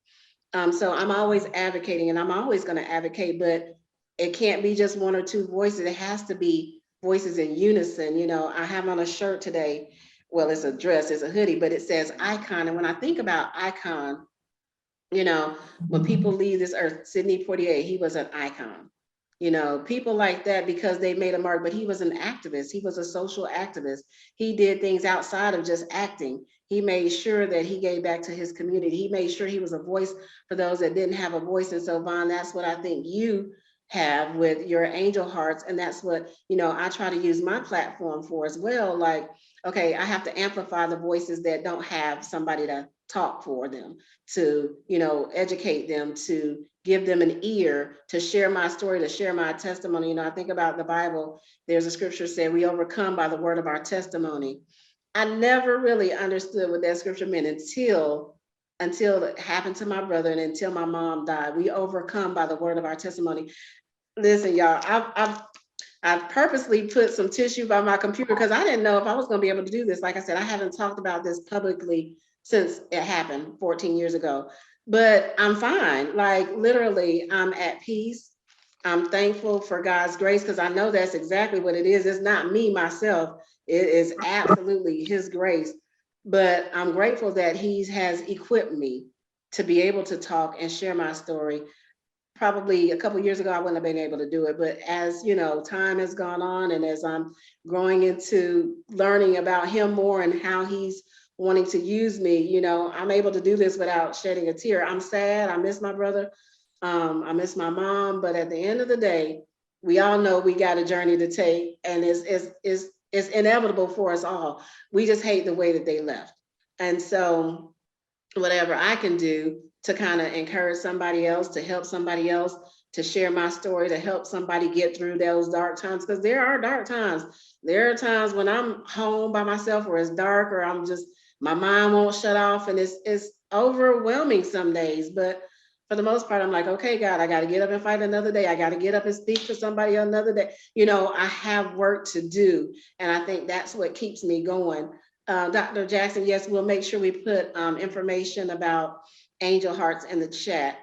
So I'm always advocating, and I'm always going to advocate, but it can't be just one or two voices. It has to be voices in unison. I have on a shirt today. Well, it's a dress, it's a hoodie, but it says icon. And when I think about icon, when people leave this earth, Sidney Poitier, he was an icon. People like that, because they made a mark, but he was an activist. He was a social activist. He did things outside of just acting. He made sure that he gave back to his community. He made sure he was a voice for those that didn't have a voice. And so, Vaughn, that's what I think you have with your Angel Hearts. And that's what, I try to use my platform for as well. Like, okay, I have to amplify the voices that don't have somebody to talk for them, to, educate them, to give them an ear, to share my story, to share my testimony. I think about the Bible. There's a scripture said, we overcome by the word of our testimony. I never really understood what that scripture meant until it happened to my brother and until my mom died. We overcome by the word of our testimony. Listen, y'all, I've purposely put some tissue by my computer because I didn't know if I was going to be able to do this. Like I said, I haven't talked about this publicly since it happened 14 years ago, but I'm fine. Like, literally, I'm at peace. I'm thankful for God's grace, because I know that's exactly what it is. It's not me, myself. It is absolutely his grace. But I'm grateful that he has equipped me to be able to talk and share my story. Probably a couple of years ago, I wouldn't have been able to do it. But as time has gone on, and as I'm growing into learning about him more and how he's wanting to use me, I'm able to do this without shedding a tear. I'm sad. I miss my brother. I miss my mom. But at the end of the day, we all know we got a journey to take, and it's inevitable for us all. We just hate the way that they left. And so whatever I can do to kind of encourage somebody else, to help somebody else, to share my story, to help somebody get through those dark times, because there are dark times. There are times when I'm home by myself, or it's dark, or my mind won't shut off, and it's overwhelming some days. But for the most part, I'm like, okay, God, I got to get up and fight another day. I got to get up and speak for somebody another day. I have work to do. And I think that's what keeps me going. Dr. Jackson, yes, we'll make sure we put information about Angel Hearts in the chat.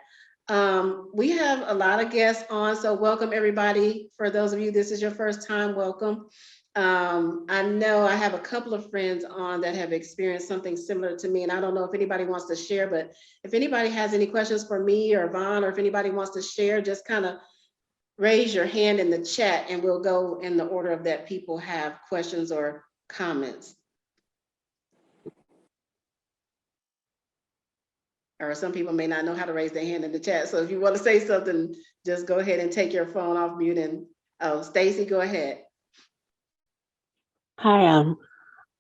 We have a lot of guests on, so welcome everybody. For those of you, this is your first time, welcome. I know I have a couple of friends on that have experienced something similar to me, and I don't know if anybody wants to share, but if anybody has any questions for me or Vaughn, or if anybody wants to share, just kind of raise your hand in the chat and we'll go in the order of that people have questions or comments. Or some people may not know how to raise their hand in the chat. So if you want to say something, just go ahead and take your phone off mute. And Stacy, go ahead. Hi,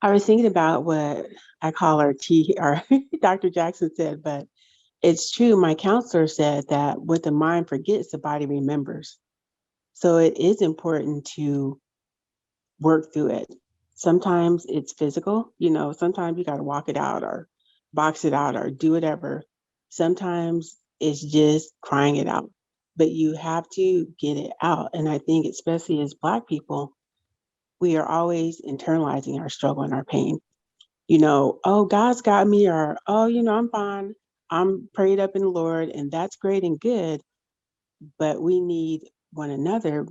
I was thinking about what I call our T, or Dr. Jackson said, but it's true. My counselor said that what the mind forgets, the body remembers. So it is important to work through it. Sometimes it's physical, sometimes you got to walk it out or box it out or do whatever. Sometimes it's just crying it out, but you have to get it out. And I think, especially as Black people, we are always internalizing our struggle and our pain. Oh, God's got me, or, oh, I'm fine. I'm prayed up in the Lord, and that's great and good. But we need one another.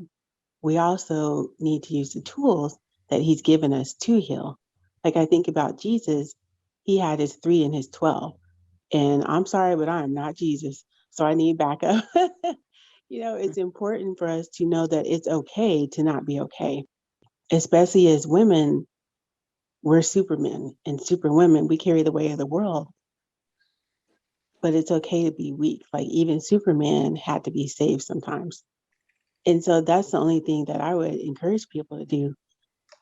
We also need to use the tools that he's given us to heal. Like, I think about Jesus, he had his 3 and his 12. And I'm sorry, but I'm not Jesus. So I need backup. It's important for us to know that it's okay to not be okay. Especially as women, we're supermen and superwomen. We carry the weight of the world. But it's okay to be weak. Like, even Superman had to be saved sometimes. And so that's the only thing that I would encourage people to do,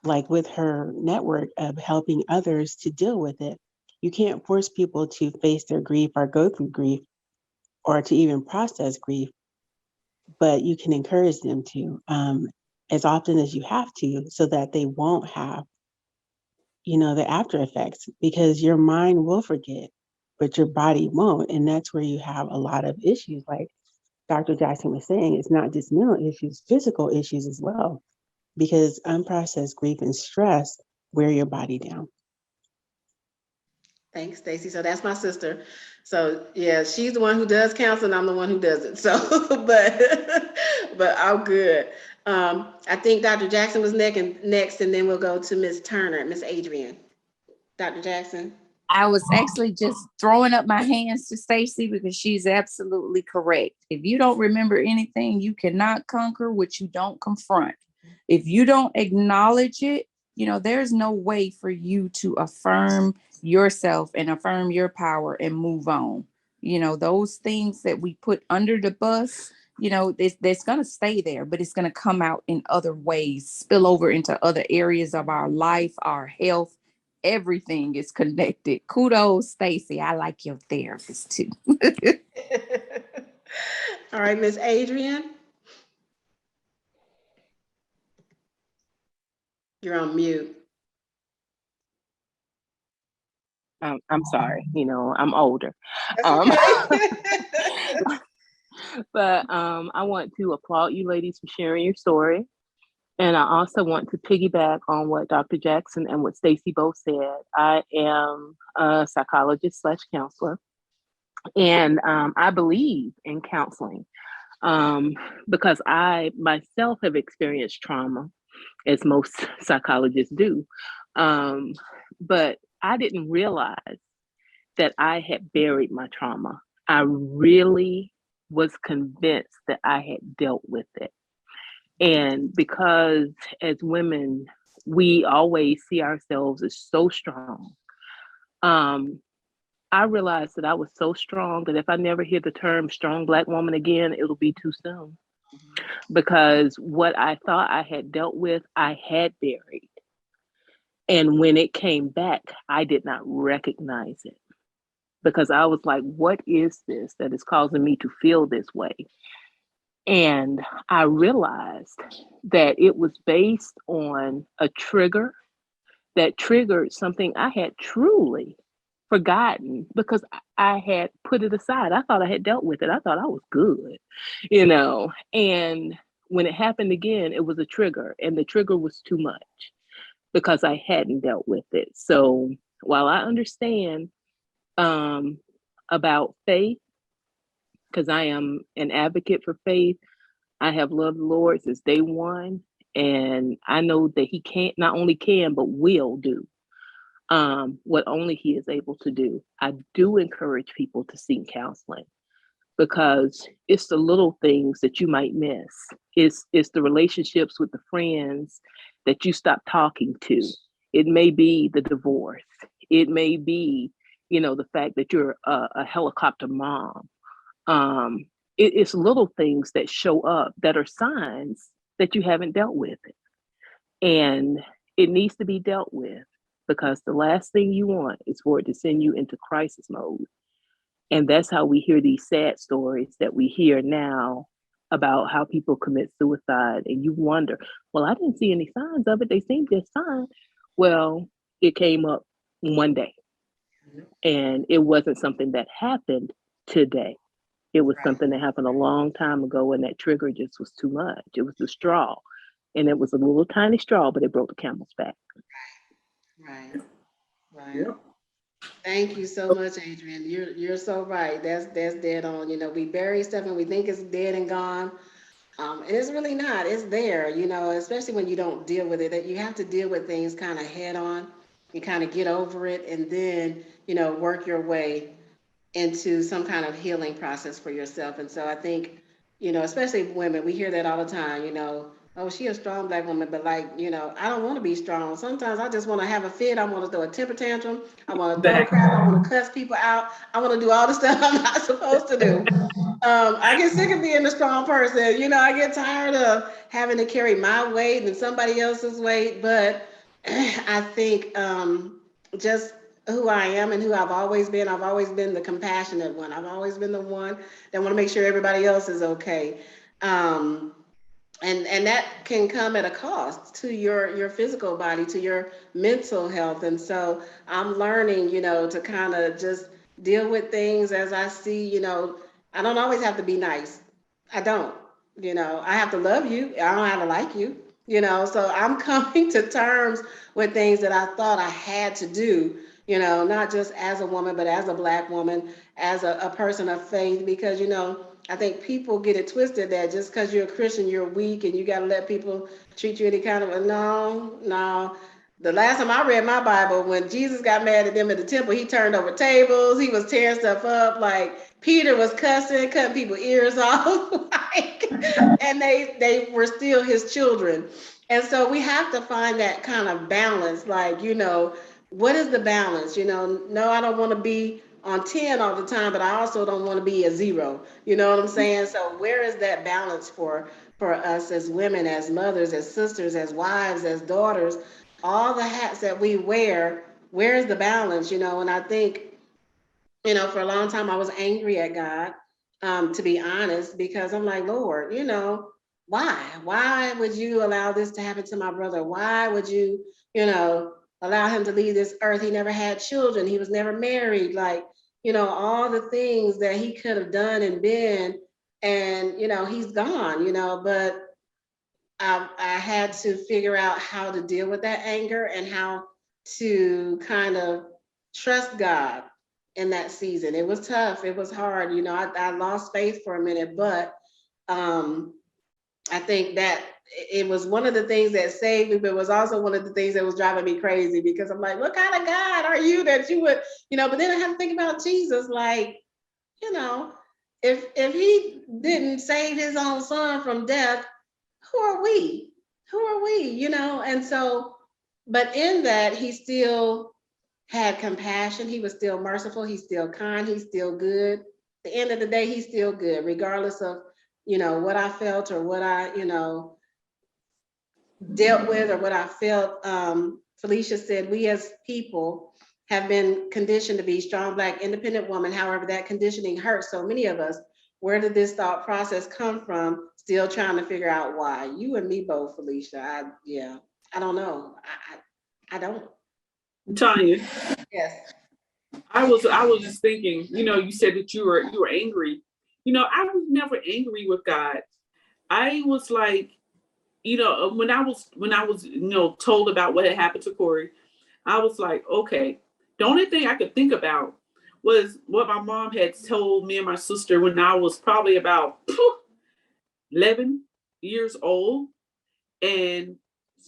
like with her network of helping others to deal with it. You can't force people to face their grief or go through grief or to even process grief, but you can encourage them to as often as you have to, so that they won't have, the after effects, because your mind will forget, but your body won't. And that's where you have a lot of issues. Like Dr. Jackson was saying, it's not just mental issues, physical issues as well, because unprocessed grief and stress wear your body down. Thanks, Stacy. So that's my sister. So yeah, she's the one who does counseling. I'm the one who does it. So, but I'm good. I think Dr. Jackson was next, and then we'll go to Miss Turner, Miss Adrian. Dr. Jackson. I was actually just throwing up my hands to Stacy because she's absolutely correct. If you don't remember anything, you cannot conquer what you don't confront. If you don't acknowledge it, there's no way for you to affirm yourself and affirm your power and move on. Those things that we put under the bus, it's going to stay there, but it's going to come out in other ways, spill over into other areas of our life, our health. Everything is connected. Kudos, Stacy. I like your therapist too. All right, Miss Adrian. You're on mute. I'm sorry, I'm older. Okay. But I want to applaud you ladies for sharing your story. And I also want to piggyback on what Dr. Jackson and what Stacy both said. I am a psychologist / counselor, and I believe in counseling because I myself have experienced trauma, as most psychologists do. But I didn't realize that I had buried my trauma. I really was convinced that I had dealt with it. And because as women, we always see ourselves as so strong. I realized that I was so strong that if I never hear the term strong Black woman again, it'll be too soon. Because what I thought I had dealt with, I had buried. And when it came back, I did not recognize it. Because I was like, what is this that is causing me to feel this way? And I realized that it was based on a trigger that triggered something I had truly forgotten because I had put it aside. I thought I had dealt with it. I thought I was good, And when it happened again, it was a trigger, and the trigger was too much because I hadn't dealt with it. So while I understand about faith, because I am an advocate for faith, I have loved the Lord since day one, and I know that He can't not only can but will do what only He is able to do. I do encourage people to seek counseling because it's the little things that you might miss. It's the relationships with the friends that you stop talking to. It may be the divorce. It may be, the fact that you're a helicopter mom. It's little things that show up that are signs that you haven't dealt with it. And it needs to be dealt with because the last thing you want is for it to send you into crisis mode. And that's how we hear these sad stories that we hear now about how people commit suicide. And you wonder, well, I didn't see any signs of it. They seemed just fine. Well, it came up one day. And it wasn't something that happened today. It was something that happened a long time ago, and that trigger just was too much. It was the straw. And it was a little tiny straw, but it broke the camel's back. Right. Yep. Thank you so much, Adrian. You're so right. That's dead on. We bury stuff and we think it's dead and gone. And it's really not. It's there, especially when you don't deal with it, that you have to deal with things kind of head on. You kind of get over it and then, work your way into some kind of healing process for yourself. And so I think, especially women, we hear that all the time, oh, she a strong Black woman, but I don't want to be strong. Sometimes I just want to have a fit. I want to throw a temper tantrum. I want to throw crap. I want to cuss people out. I want to do all the stuff I'm not supposed to do. I get sick of being a strong person. I get tired of having to carry my weight and somebody else's weight. But I think just who I am and who I've always been the compassionate one. I've always been the one that want to make sure everybody else is okay. And that can come at a cost to your physical body, to your mental health. And so I'm learning, to kind of just deal with things as I see, I don't always have to be nice. I don't, I have to love you. I don't have to like you, so I'm coming to terms with things that I thought I had to do, not just as a woman, but as a Black woman, as a person of faith, because, I think people get it twisted that just because you're a Christian, you're weak and you got to let people treat you any kind of, no. The last time I read my Bible, when Jesus got mad at them at the temple, he turned over tables, he was tearing stuff up, like Peter was cussing, cutting people's ears off, and they were still his children. And so we have to find that kind of balance, what is the balance? No, I don't want to be on 10 all the time, but I also don't want to be a 0. You know what I'm saying? So where is that balance for us as women, as mothers, as sisters, as wives, as daughters, all the hats that we wear? Where's the balance? And I think, for a long time I was angry at God, to be honest, because I'm like, Lord, why would you allow this to happen to my brother? Why would you, allow him to leave this earth? He never had children. He was never married. All the things that he could have done and been, and, he's gone, but I had to figure out how to deal with that anger and how to kind of trust God in that season. It was tough. It was hard. I lost faith for a minute, but I think that it was one of the things that saved me, but it was also one of the things that was driving me crazy, because I'm like, what kind of God are you that you would, but then I have to think about Jesus, if he didn't save his own son from death, who are we? And so, but in that, he still had compassion. He was still merciful. He's still kind. He's still good. At the end of the day, he's still good, regardless of, what I felt or what I, dealt with or what I felt. Felicia said, we as people have been conditioned to be strong, Black, independent woman. However, that conditioning hurts so many of us. Where did this thought process come from? Still trying to figure out why. You and me both, Felicia. I don't know. I don't. Tonia. Yes. I was just thinking, you said that you were angry. I was never angry with God. I was like, when I was told about what had happened to Corey, I was like, okay. The only thing I could think about was what my mom had told me and my sister when I was probably about 11 years old. And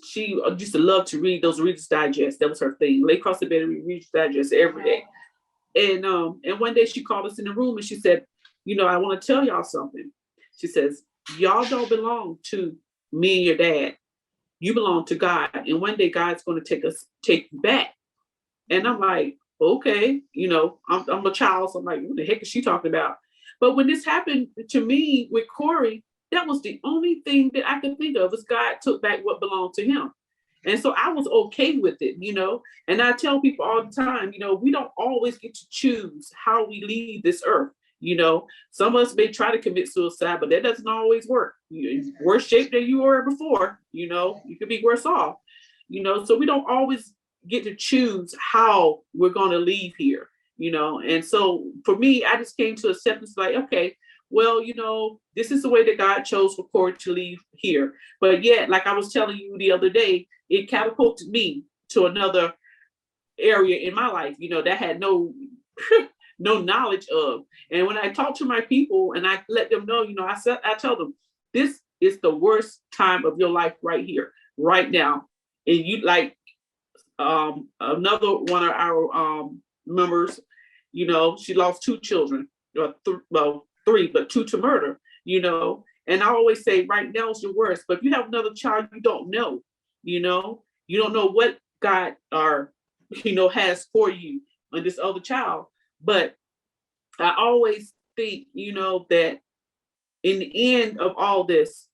she used to love to read those Reader's Digest. That was her thing. Lay across the bed and read Reader's Digest every day. And one day she called us in the room and she said, I want to tell y'all something. She says, y'all don't belong to me and your dad. You belong to God. And one day God's going to take you back. And I'm like, okay, I'm a child. So I'm like, what the heck is she talking about? But when this happened to me with Corey, that was the only thing that I could think of, was God took back what belonged to him. And so I was okay with it, and I tell people all the time, we don't always get to choose how we leave this earth. Some of us may try to commit suicide, but that doesn't always work. You're in worse shape than you were before, you could be worse off, so we don't always get to choose how we're going to leave here, and so for me, I just came to acceptance like, okay, well, this is the way that God chose for Corey to leave here. But yet, like I was telling you the other day, it catapulted me to another area in my life, that I had no knowledge of. And when I talk to my people and I let them know, I tell them, this is the worst time of your life right here, right now. And you like another one of our members, she lost 2 children, or three, but 2 to murder, and I always say right now is the worst. But if you have another child, you don't know, you don't know what God has for you on this other child. But I always think, that in the end of all this,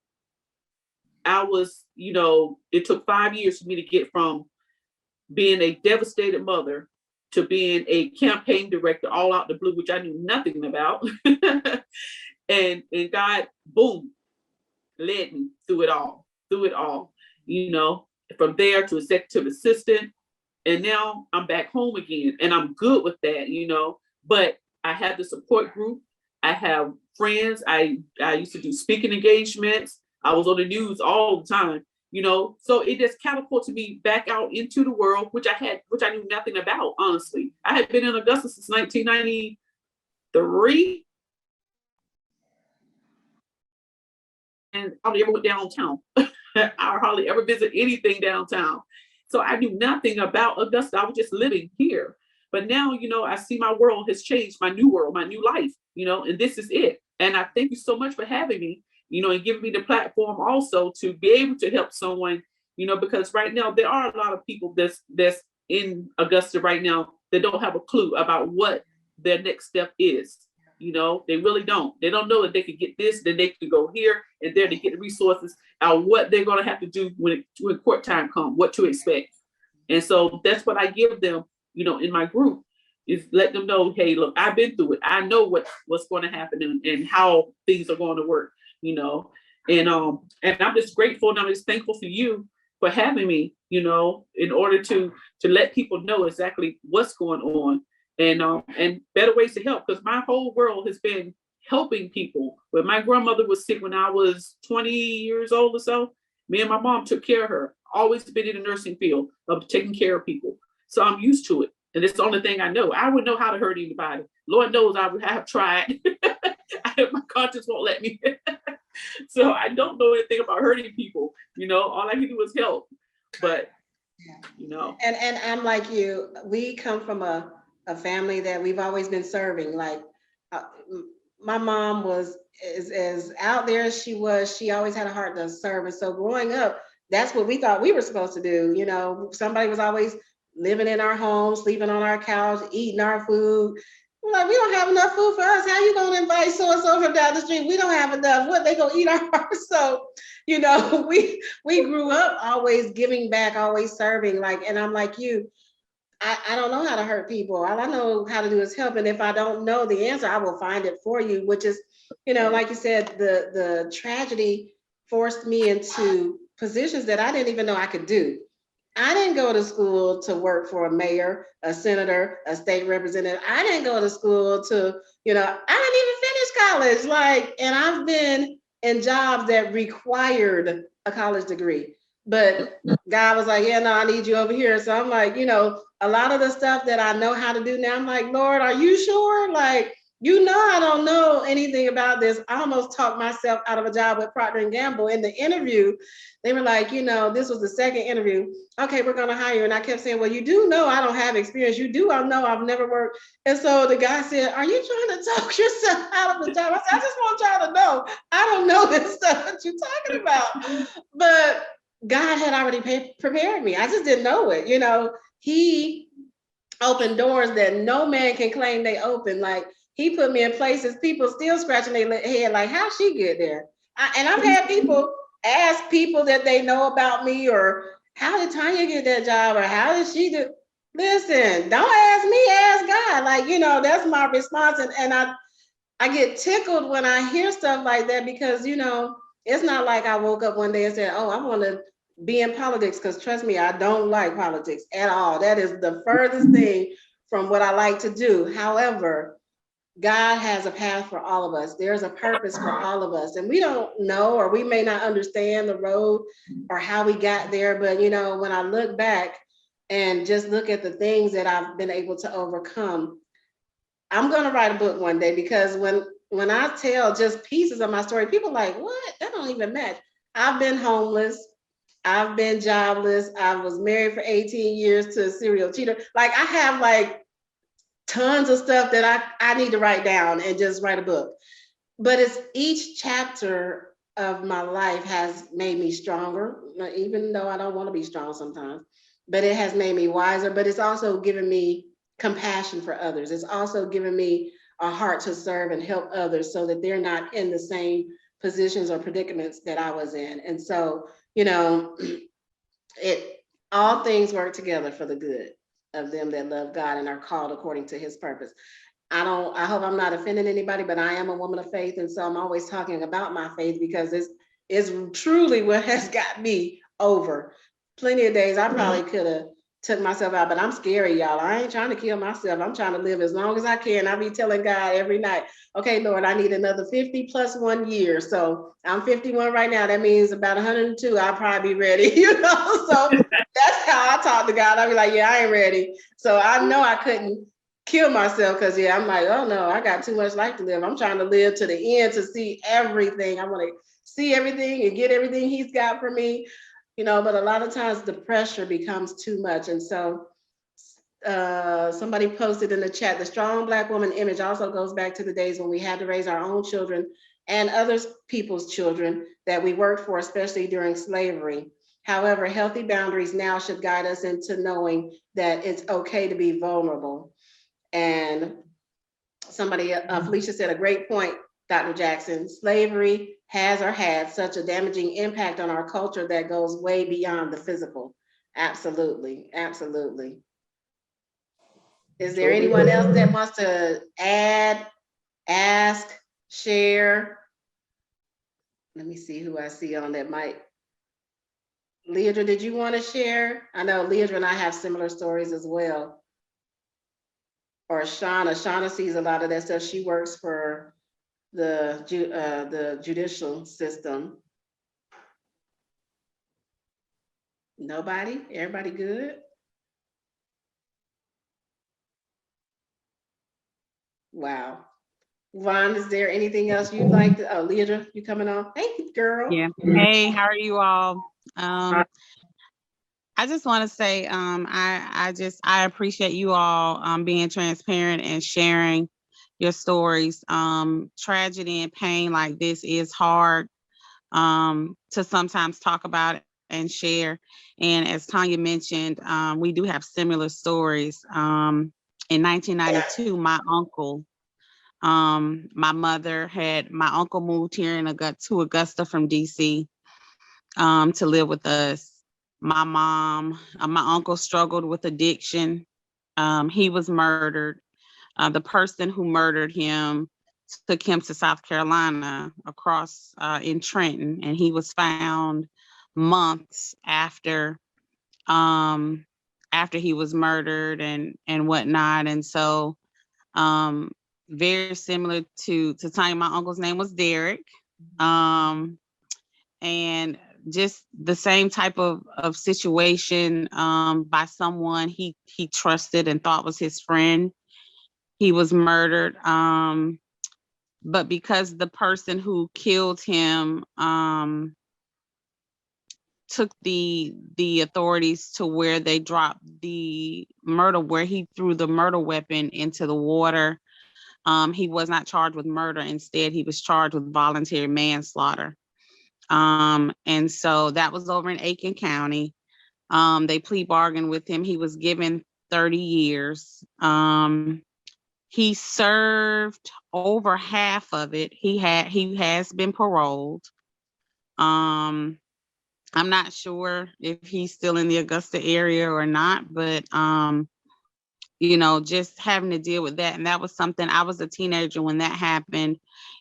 I was, it took 5 years for me to get from being a devastated mother to being a campaign director all out the blue, which I knew nothing about. and God, boom, led me through it all, from there to executive assistant. And now I'm back home again, and I'm good with that, but I have the support group. I have friends. I used to do speaking engagements. I was on the news all the time, so it just catapulted me back out into the world, which I knew nothing about, honestly. I had been in Augusta since 1993. And I hardly ever went downtown. I hardly ever visit anything downtown. So I knew nothing about Augusta. I was just living here. But now, I see my world has changed, my new world, my new life, and this is it. And I thank you so much for having me, and giving me the platform also to be able to help someone, because right now there are a lot of people that's in Augusta right now that don't have a clue about what their next step is. They really don't. They don't know that they could get this, then they could go here and there to get the resources, what they're going to have to do when court time comes, what to expect. And so that's what I give them, in my group, is let them know, hey, look, I've been through it. I know what's going to happen and how things are going to work, and I'm just grateful and I'm just thankful for you for having me, in order to let people know exactly what's going on. And better ways to help, because my whole world has been helping people. When my grandmother was sick when I was 20 years old or so, me and my mom took care of her. Always been in the nursing field of taking care of people. So I'm used to it. And it's the only thing I know. I wouldn't know how to hurt anybody. Lord knows I have tried. My conscience won't let me. So I don't know anything about hurting people. All I can do is help. But, And I'm like you. We come from a family that we've always been serving. Like my mom was as out there as she was. She always had a heart to serve. And so growing up, that's what we thought we were supposed to do. Somebody was always living in our home, sleeping on our couch, eating our food. We're like, we don't have enough food for us. How you gonna invite so-and-so from down the street? We don't have enough. What, they gonna eat ours? So, we grew up always giving back, always serving. And I'm like you, I don't know how to hurt people. All I know how to do is help. And if I don't know the answer, I will find it for you, which is, like you said, the tragedy forced me into positions that I didn't even know I could do. I didn't go to school to work for a mayor, a senator, a state representative. I didn't go to school to, I didn't even finish college. And I've been in jobs that required a college degree. But God was like, yeah, no, I need you over here. So I'm like, a lot of the stuff that I know how to do now, I'm like, Lord, are you sure? I don't know anything about this. I almost talked myself out of a job with Procter & Gamble. In the interview, they were like, this was the second interview. Okay, we're going to hire you. And I kept saying, well, you do know I don't have experience. You do, I know I've never worked. And so the guy said, are you trying to talk yourself out of the job? I said, I just want y'all to know, I don't know this stuff that you're talking about. But God had already prepared me. I just didn't know it. He opened doors that no man can claim they opened. He put me in places, people still scratching their head, like, how'd she get there? And I've had people ask people that they know about me or how did Tonia get that job? Or how did she do? Listen, don't ask me, ask God. Like, that's my response. And I get tickled when I hear stuff like that because, it's not like I woke up one day and said, oh, I want to be in politics, because trust me, I don't like politics at all. That is the furthest thing from what I like to do. However, God has a path for all of us. There's a purpose for all of us. And we don't know, or we may not understand the road or how we got there. But, when I look back and just look at the things that I've been able to overcome, I'm going to write a book one day, because when I tell just pieces of my story, people are like, what? That don't even match. I've been homeless. I've been jobless. I was married for 18 years to a serial cheater. Like, I have tons of stuff that I need to write down and just write a book. But it's each chapter of my life has made me stronger, even though I don't want to be strong sometimes, but it has made me wiser. But it's also given me compassion for others. It's also given me a heart to serve and help others so that they're not in the same positions or predicaments that I was in. And so, all things work together for the good of them that love God and are called according to his purpose. I hope I'm not offending anybody, but I am a woman of faith. And so I'm always talking about my faith, because it's truly what has got me over. Plenty of days I probably could have took myself out, but I'm scary, y'all. I ain't trying to kill myself. I'm trying to live as long as I can. I be telling God every night, okay, Lord, I need another 50 plus 1 year. So I'm 51 right now. That means about 102, I'll probably be ready, So that's how I talk to God. I'll be like, yeah, I ain't ready. So I know I couldn't kill myself, because I'm like, oh no, I got too much life to live. I'm trying to live to the end to see everything. I want to see everything and get everything he's got for me. But a lot of times the pressure becomes too much. And so somebody posted in the chat, the strong Black woman image also goes back to the days when we had to raise our own children and other people's children that we worked for, especially during slavery. However, healthy boundaries now should guide us into knowing that it's okay to be vulnerable. And somebody, Felicia said a great point, Dr. Jackson. Slavery has or had such a damaging impact on our culture that goes way beyond the physical. Absolutely, absolutely. Is there anyone else that wants to add, ask, share? Let me see who I see on that mic. Leandra, did you want to share? I know Leandra and I have similar stories as well. Or Shauna. Shauna sees a lot of that stuff. She works for the judicial system. Nobody? Everybody good? Wow. Ron, is there anything else you'd like to? Oh, Leandra, you coming on? Hey, girl. Yeah. Hey, how are you all? I just want to say I appreciate you all being transparent and sharing your stories. Tragedy and pain like this is hard to sometimes talk about and share. And as Tonia mentioned, we do have similar stories. In 1992, my uncle, my uncle moved here to Augusta from DC to live with us. My mom, my uncle struggled with addiction. He was murdered. The person who murdered him took him to South Carolina across in Trenton, and he was found months after he was murdered and whatnot. And so very similar to Tonia, my uncle's name was Derek. And just the same type of situation by someone he trusted and thought was his friend. He was murdered. But because the person who killed him took the authorities to where they dropped the murder, where he threw the murder weapon into the water, he was not charged with murder. Instead, he was charged with voluntary manslaughter. And so that was over in Aiken County. They plea bargained with him. He was given 30 years. He served over half of it. He has been paroled. I'm not sure if he's still in the Augusta area or not, but just having to deal with that. And that was something, I was a teenager when that happened.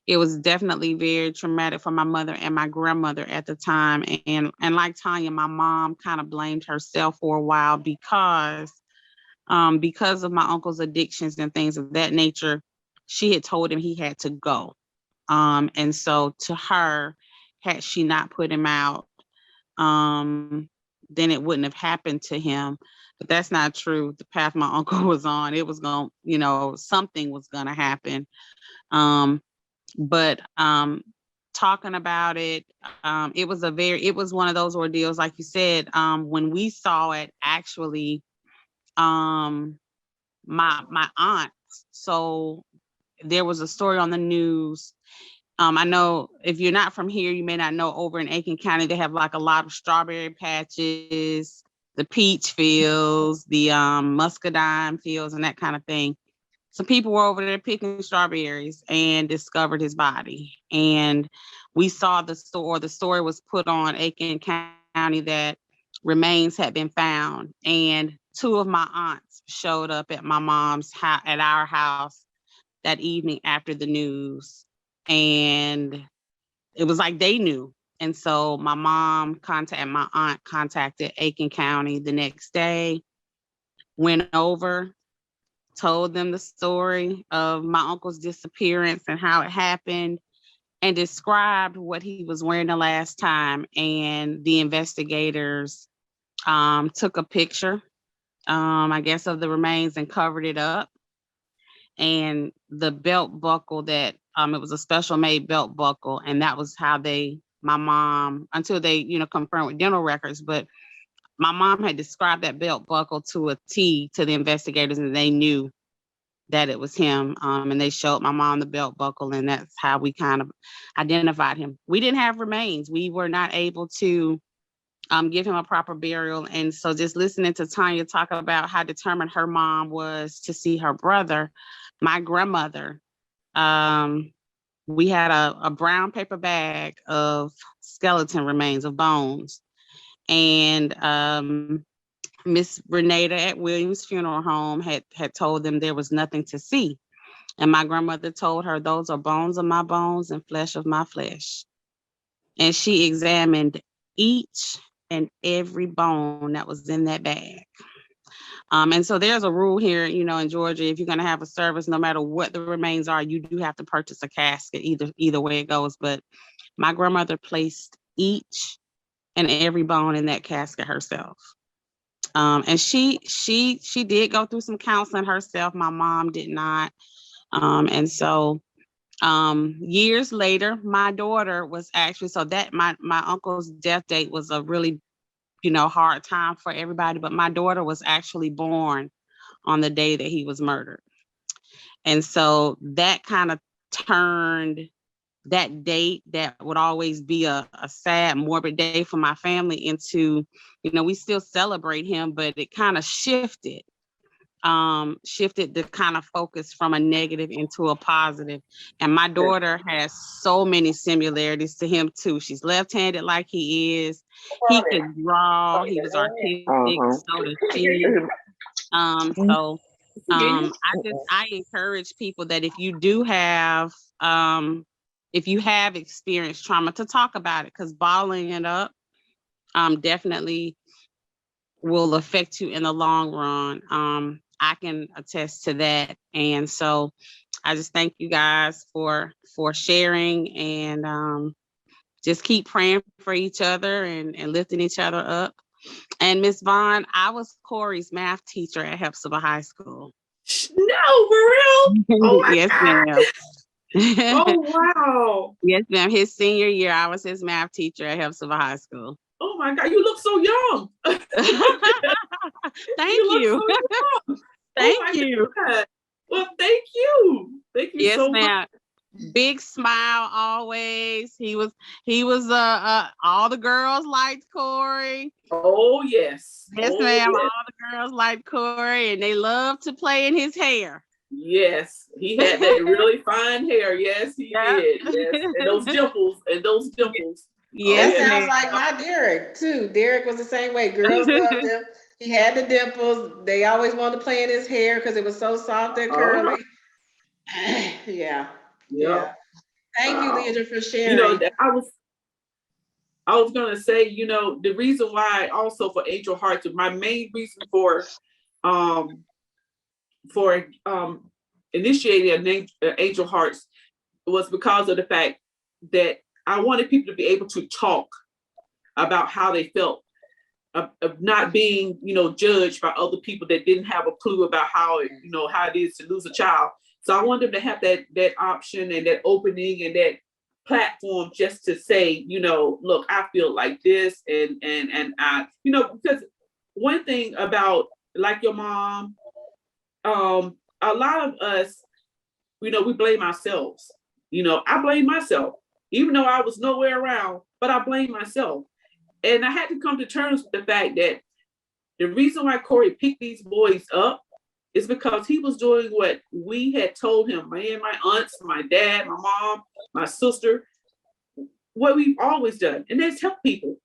It was definitely very traumatic for my mother and my grandmother at the time. And like Tonia, my mom kind of blamed herself for a while because of my uncle's addictions and things of that nature. She had told him he had to go. And so to her, had she not put him out, then it wouldn't have happened to him. But that's not true. The path my uncle was on, it was going, something was going to happen. But talking about it, it was one of those ordeals, like you said, when we saw it, actually, my aunt, so there was a story on the news. I know if you're not from here, you may not know, over in Aiken County, they have like a lot of strawberry patches, the peach fields, the muscadine fields, and that kind of thing. Some people were over there picking strawberries and discovered his body. And we saw the story was put on Aiken County that remains had been found. And 2 of my aunts showed up at my mom's house, at our house, that evening after the news. And it was like they knew. And so my aunt contacted Aiken County the next day, went over, told them the story of my uncle's disappearance and how it happened, and described what he was wearing the last time. And the investigators took a picture, I guess, of the remains and covered it up. And the belt buckle that, it was a special made belt buckle. And that was how my mom, until they, confirmed with dental records, but my mom had described that belt buckle to a T to the investigators, and they knew that it was him. And they showed my mom the belt buckle, and that's how we kind of identified him. We didn't have remains. We were not able to give him a proper burial. And so just listening to Tonia talk about how determined her mom was to see her brother, my grandmother, we had a brown paper bag of skeleton remains of bones. And Miss Renata at Williams Funeral Home had told them there was nothing to see. And my grandmother told her, those are bones of my bones and flesh of my flesh. And she examined each and every bone that was in that bag. And so there's a rule here, in Georgia, if you're going to have a service, no matter what the remains are, you do have to purchase a casket, either way it goes. But my grandmother placed each and every bone in that casket herself. And she did go through some counseling herself. My mom did not. And so years later, my daughter was actually, so that my uncle's death date was a really, hard time for everybody, but my daughter was actually born on the day that he was murdered. And so that kind of turned that date that would always be a sad, morbid day for my family into, we still celebrate him, but it kind of shifted the kind of focus from a negative into a positive. And my daughter has so many similarities to him too. She's left-handed like he is. He could draw. He was artistic. So did she. I encourage people that if you have experienced trauma, to talk about it, because bottling it up definitely will affect you in the long run. I can attest to that. And so I just thank you guys for sharing, and just keep praying for each other and lifting each other up. And Miss Vaughn, I was Corey's math teacher at Hepzibah High School. No, for real? Oh my yes, God. ma'am. Oh, wow. Yes, ma'am. His senior year, I was his math teacher at Hepzibah High School. Oh my God, you look so young. Thank you. So Thank you. God. Well, thank you. Thank you yes, so ma'am. much. Big smile always. He was all the girls liked Corey. Oh, yes. Yes, oh, ma'am. Yes. All the girls liked Corey, and they loved to play in his hair. Yes, he had that really fine hair. Yes, he did. Yes, and those dimples. Yes, That sounds ma'am. like my Derek too. Derek was the same way. Girls loved him. He had the dimples. They always wanted to play in his hair because it was so soft and curly. Yeah, yeah. Yep. Thank you, Leandra, for You know, sharing. I was gonna say, you know, the reason why also for Angel Hearts, my main reason um for initiating Angel Hearts was because of the fact that I wanted people to be able to talk about how they felt of not being, you know, judged by other people that didn't have a clue about how it, you know, how it is to lose a child. So I wanted them to have that option and that opening and that platform just to say, you know, look, I feel like this, and I, you know, because one thing about like your mom, a lot of us, you know, we blame ourselves. You know, I blame myself, even though I was nowhere around, but I blame myself. And I had to come to terms with the fact that the reason why Corey picked these boys up is because he was doing what we had told him, my aunts, my dad, my mom, my sister, what we've always done, and that's help people.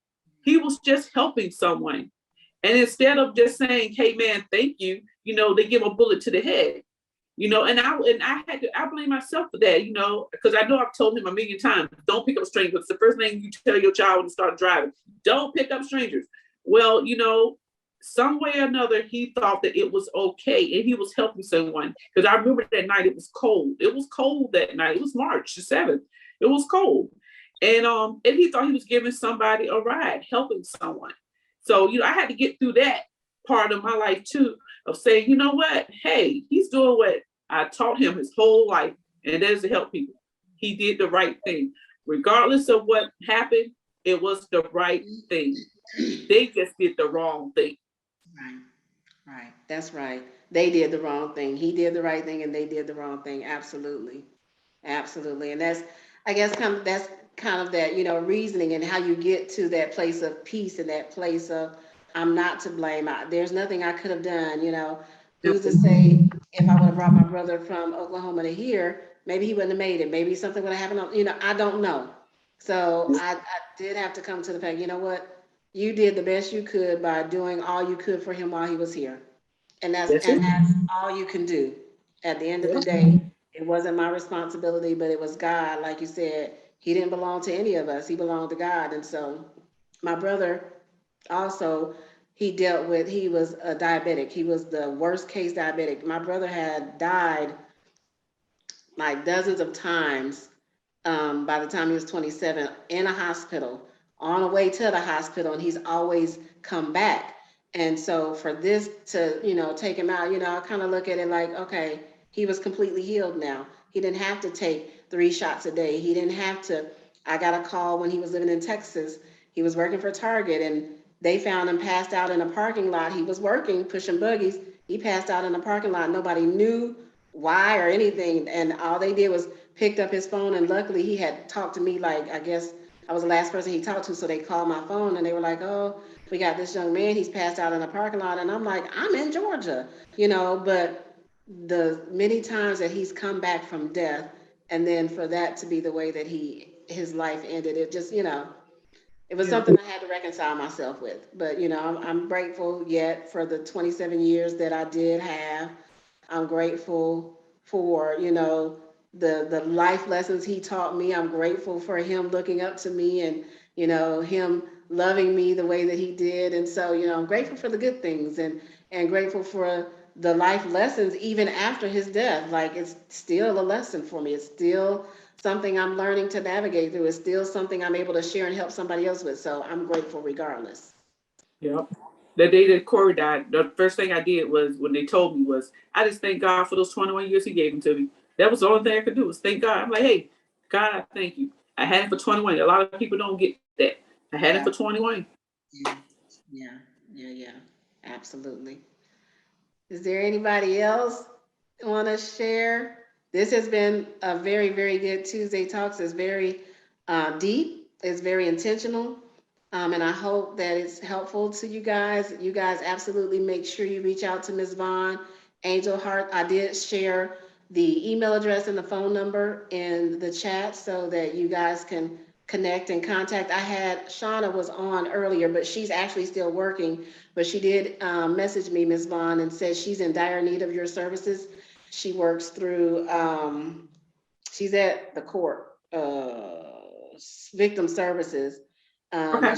He was just helping someone. And instead of just saying, hey man, thank you, you know, they give him a bullet to the head. You know, and I blame myself for that, you know, because I know I've told him a million times, don't pick up strangers. It's the first thing you tell your child when you start driving, don't pick up strangers. Well, you know, some way or another, he thought that it was okay and he was helping someone. Because I remember that night it was cold. It was cold that night. It was March the 7th. It was cold. And he thought he was giving somebody a ride, helping someone. So, you know, I had to get through that part of my life too, of saying, you know what, hey, he's doing what I taught him his whole life, and that is to help people. He did the right thing. Regardless of what happened, it was the right thing. They just did the wrong thing. Right, right. That's right. They did the wrong thing. He did the right thing and they did the wrong thing. Absolutely. Absolutely. And that's, I guess, that's kind of that, you know, reasoning and how you get to that place of peace and that place of, I'm not to blame. There's nothing I could have done, you know. Who's to say if I would have brought my brother from Oklahoma to here, maybe he wouldn't have made it. Maybe something would have happened. You know, I don't know. So I did have to come to the fact, you know what? You did the best you could by doing all you could for him while he was here. And that's all you can do. At the end of the day, it wasn't my responsibility, but it was God. Like you said, he didn't belong to any of us. He belonged to God. And so my brother also, he was a diabetic. He was the worst case diabetic. My brother had died like dozens of times by the time he was 27 in a hospital, on the way to the hospital, and he's always come back. And so for this to, you know, take him out, you know, I kind of look at it like, okay, he was completely healed now. He didn't have to take 3 shots a day. He didn't have to. I got a call when he was living in Texas. He was working for Target, and they found him passed out in a parking lot. He was working, pushing buggies. He passed out in a parking lot. Nobody knew why or anything. And all they did was picked up his phone. And luckily he had talked to me, like, I guess I was the last person he talked to. So they called my phone and they were like, oh, we got this young man. He's passed out in a parking lot. And I'm like, I'm in Georgia, you know, but the many times that he's come back from death, and then for that to be the way that his life ended, it just, you know, it was something I had to reconcile myself with. But, you know, I'm grateful yet for the 27 years that I did have. I'm grateful for, you know, the life lessons he taught me. I'm grateful for him looking up to me and, you know, him loving me the way that he did. And so, you know, I'm grateful for the good things and grateful for the life lessons even after his death. Like, it's still a lesson for me. It's still something I'm learning to navigate through. It's still something I'm able to share and help somebody else with. So I'm grateful regardless. Yep. The day that Corey died, the first thing I did was, when they told me, was I just thank God for those 21 years he gave them to me. That was the only thing I could do, was thank God. I'm like, hey, God, I thank you. I had it for 21. A lot of people don't get that. I had it for 21. Yeah. Absolutely. Is there anybody else want to share? This has been a very, very good Tuesday Talks. It's very deep. It's very intentional. And I hope that it's helpful to you guys. You guys absolutely make sure you reach out to Ms. Vaughn, Angel Heart. I did share the email address and the phone number in the chat so that you guys can connect and contact. I had Shauna was on earlier, but she's actually still working. But she did message me, Ms. Vaughn, and says she's in dire need of your services. She works through, she's at the court, victim services. Okay.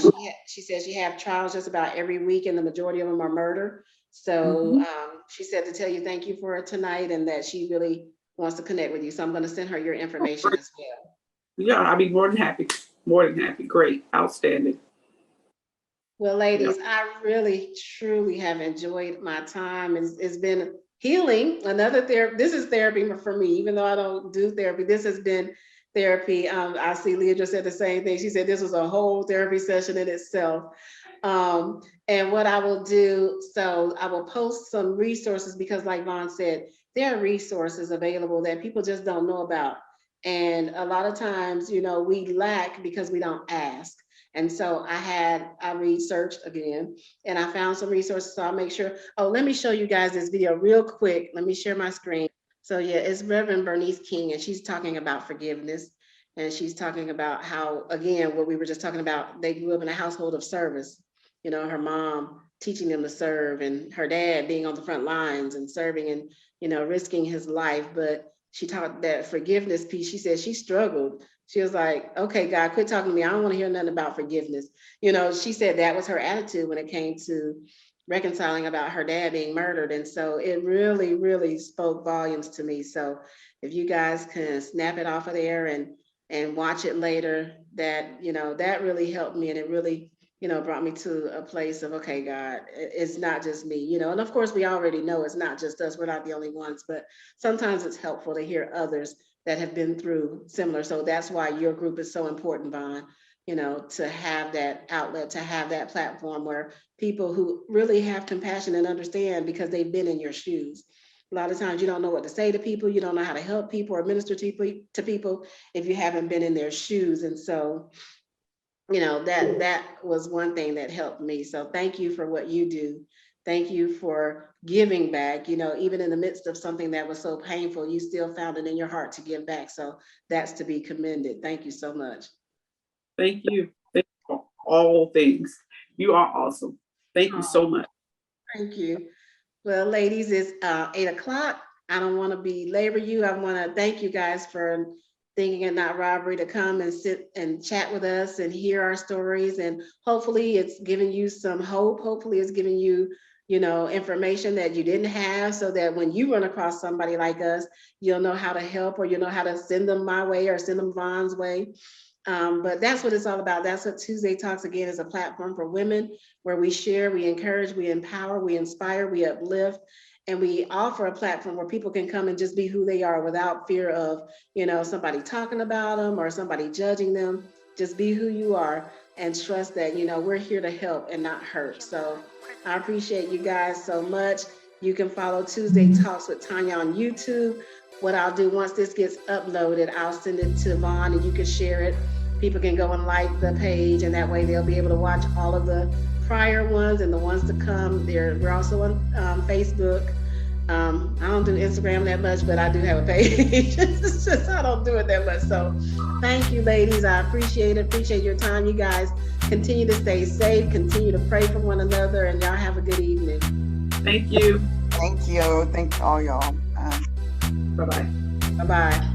She says she have trials just about every week, and the majority of them are murder. So Mhm. she said to tell you thank you for tonight, and that she really wants to connect with you. So I'm going to send her your information as well. Yeah, I'll be more than happy. More than happy. Great. Outstanding. Well, ladies, I really, truly have enjoyed my time. It's been healing. Another therapy. This is therapy for me, even though I don't do therapy. This has been therapy. I see Leah just said the same thing. She said this was a whole therapy session in itself. And what I will do, so I will post some resources because, like Vaughn said, there are resources available that people just don't know about. And a lot of times, we lack because we don't ask. And so I researched again and I found some resources. So I'll make sure, let me show you guys this video real quick. Let me share my screen. So yeah, it's Reverend Bernice King, and she's talking about forgiveness. And she's talking about how, again, what we were just talking about, they grew up in a household of service. Her mom teaching them to serve, and her dad being on the front lines and serving and, risking his life. But she taught that forgiveness piece. She said she struggled. She was like, okay, God, quit talking to me. I don't want to hear nothing about forgiveness. She said that was her attitude when it came to reconciling about her dad being murdered. And so it really, really spoke volumes to me. So if you guys can snap it off of there and watch it later, that really helped me. And it really, brought me to a place of, okay, God, it's not just me, and of course we already know it's not just us. We're not the only ones, but sometimes it's helpful to hear others that have been through similar. So that's why your group is so important, Vaughn, to have that outlet, to have that platform where people who really have compassion and understand because they've been in your shoes. A lot of times you don't know what to say to people. You don't know how to help people or minister to people if you haven't been in their shoes. And so, that was one thing that helped me. So thank you for what you do. Thank you for giving back, even in the midst of something that was so painful, you still found it in your heart to give back. So that's to be commended. Thank you so much. Thank you. Thank you for all things. You are awesome. Thank you so much. Thank you. Well, ladies, it's 8:00. I don't want to belabor you. I want to thank you guys for thinking it not robbery to come and sit and chat with us and hear our stories. And hopefully it's giving you some hope. Hopefully it's giving you, information that you didn't have, so that when you run across somebody like us, you'll know how to help, or you'll know how to send them my way or send them Vaughn's way. But that's what it's all about. That's what Tuesday Talks, again, is a platform for women where we share, we encourage, we empower, we inspire, we uplift. And we offer a platform where people can come and just be who they are without fear of, somebody talking about them or somebody judging them. Just be who you are and trust that, we're here to help and not hurt. So I appreciate you guys so much. You can follow Tuesday Talks with Tonia on YouTube. What I'll do once this gets uploaded, I'll send it to Vaughn and you can share it. People can go and like the page, and that way they'll be able to watch all of the prior ones and the ones to come. We're also on Facebook. I don't do Instagram that much, but I do have a page. It's just I don't do it that much. So thank you, ladies. I appreciate it. Appreciate your time. You guys continue to stay safe. Continue to pray for one another, and y'all have a good evening. Thank you. Thank you. Thank all y'all. Bye-bye. Bye-bye.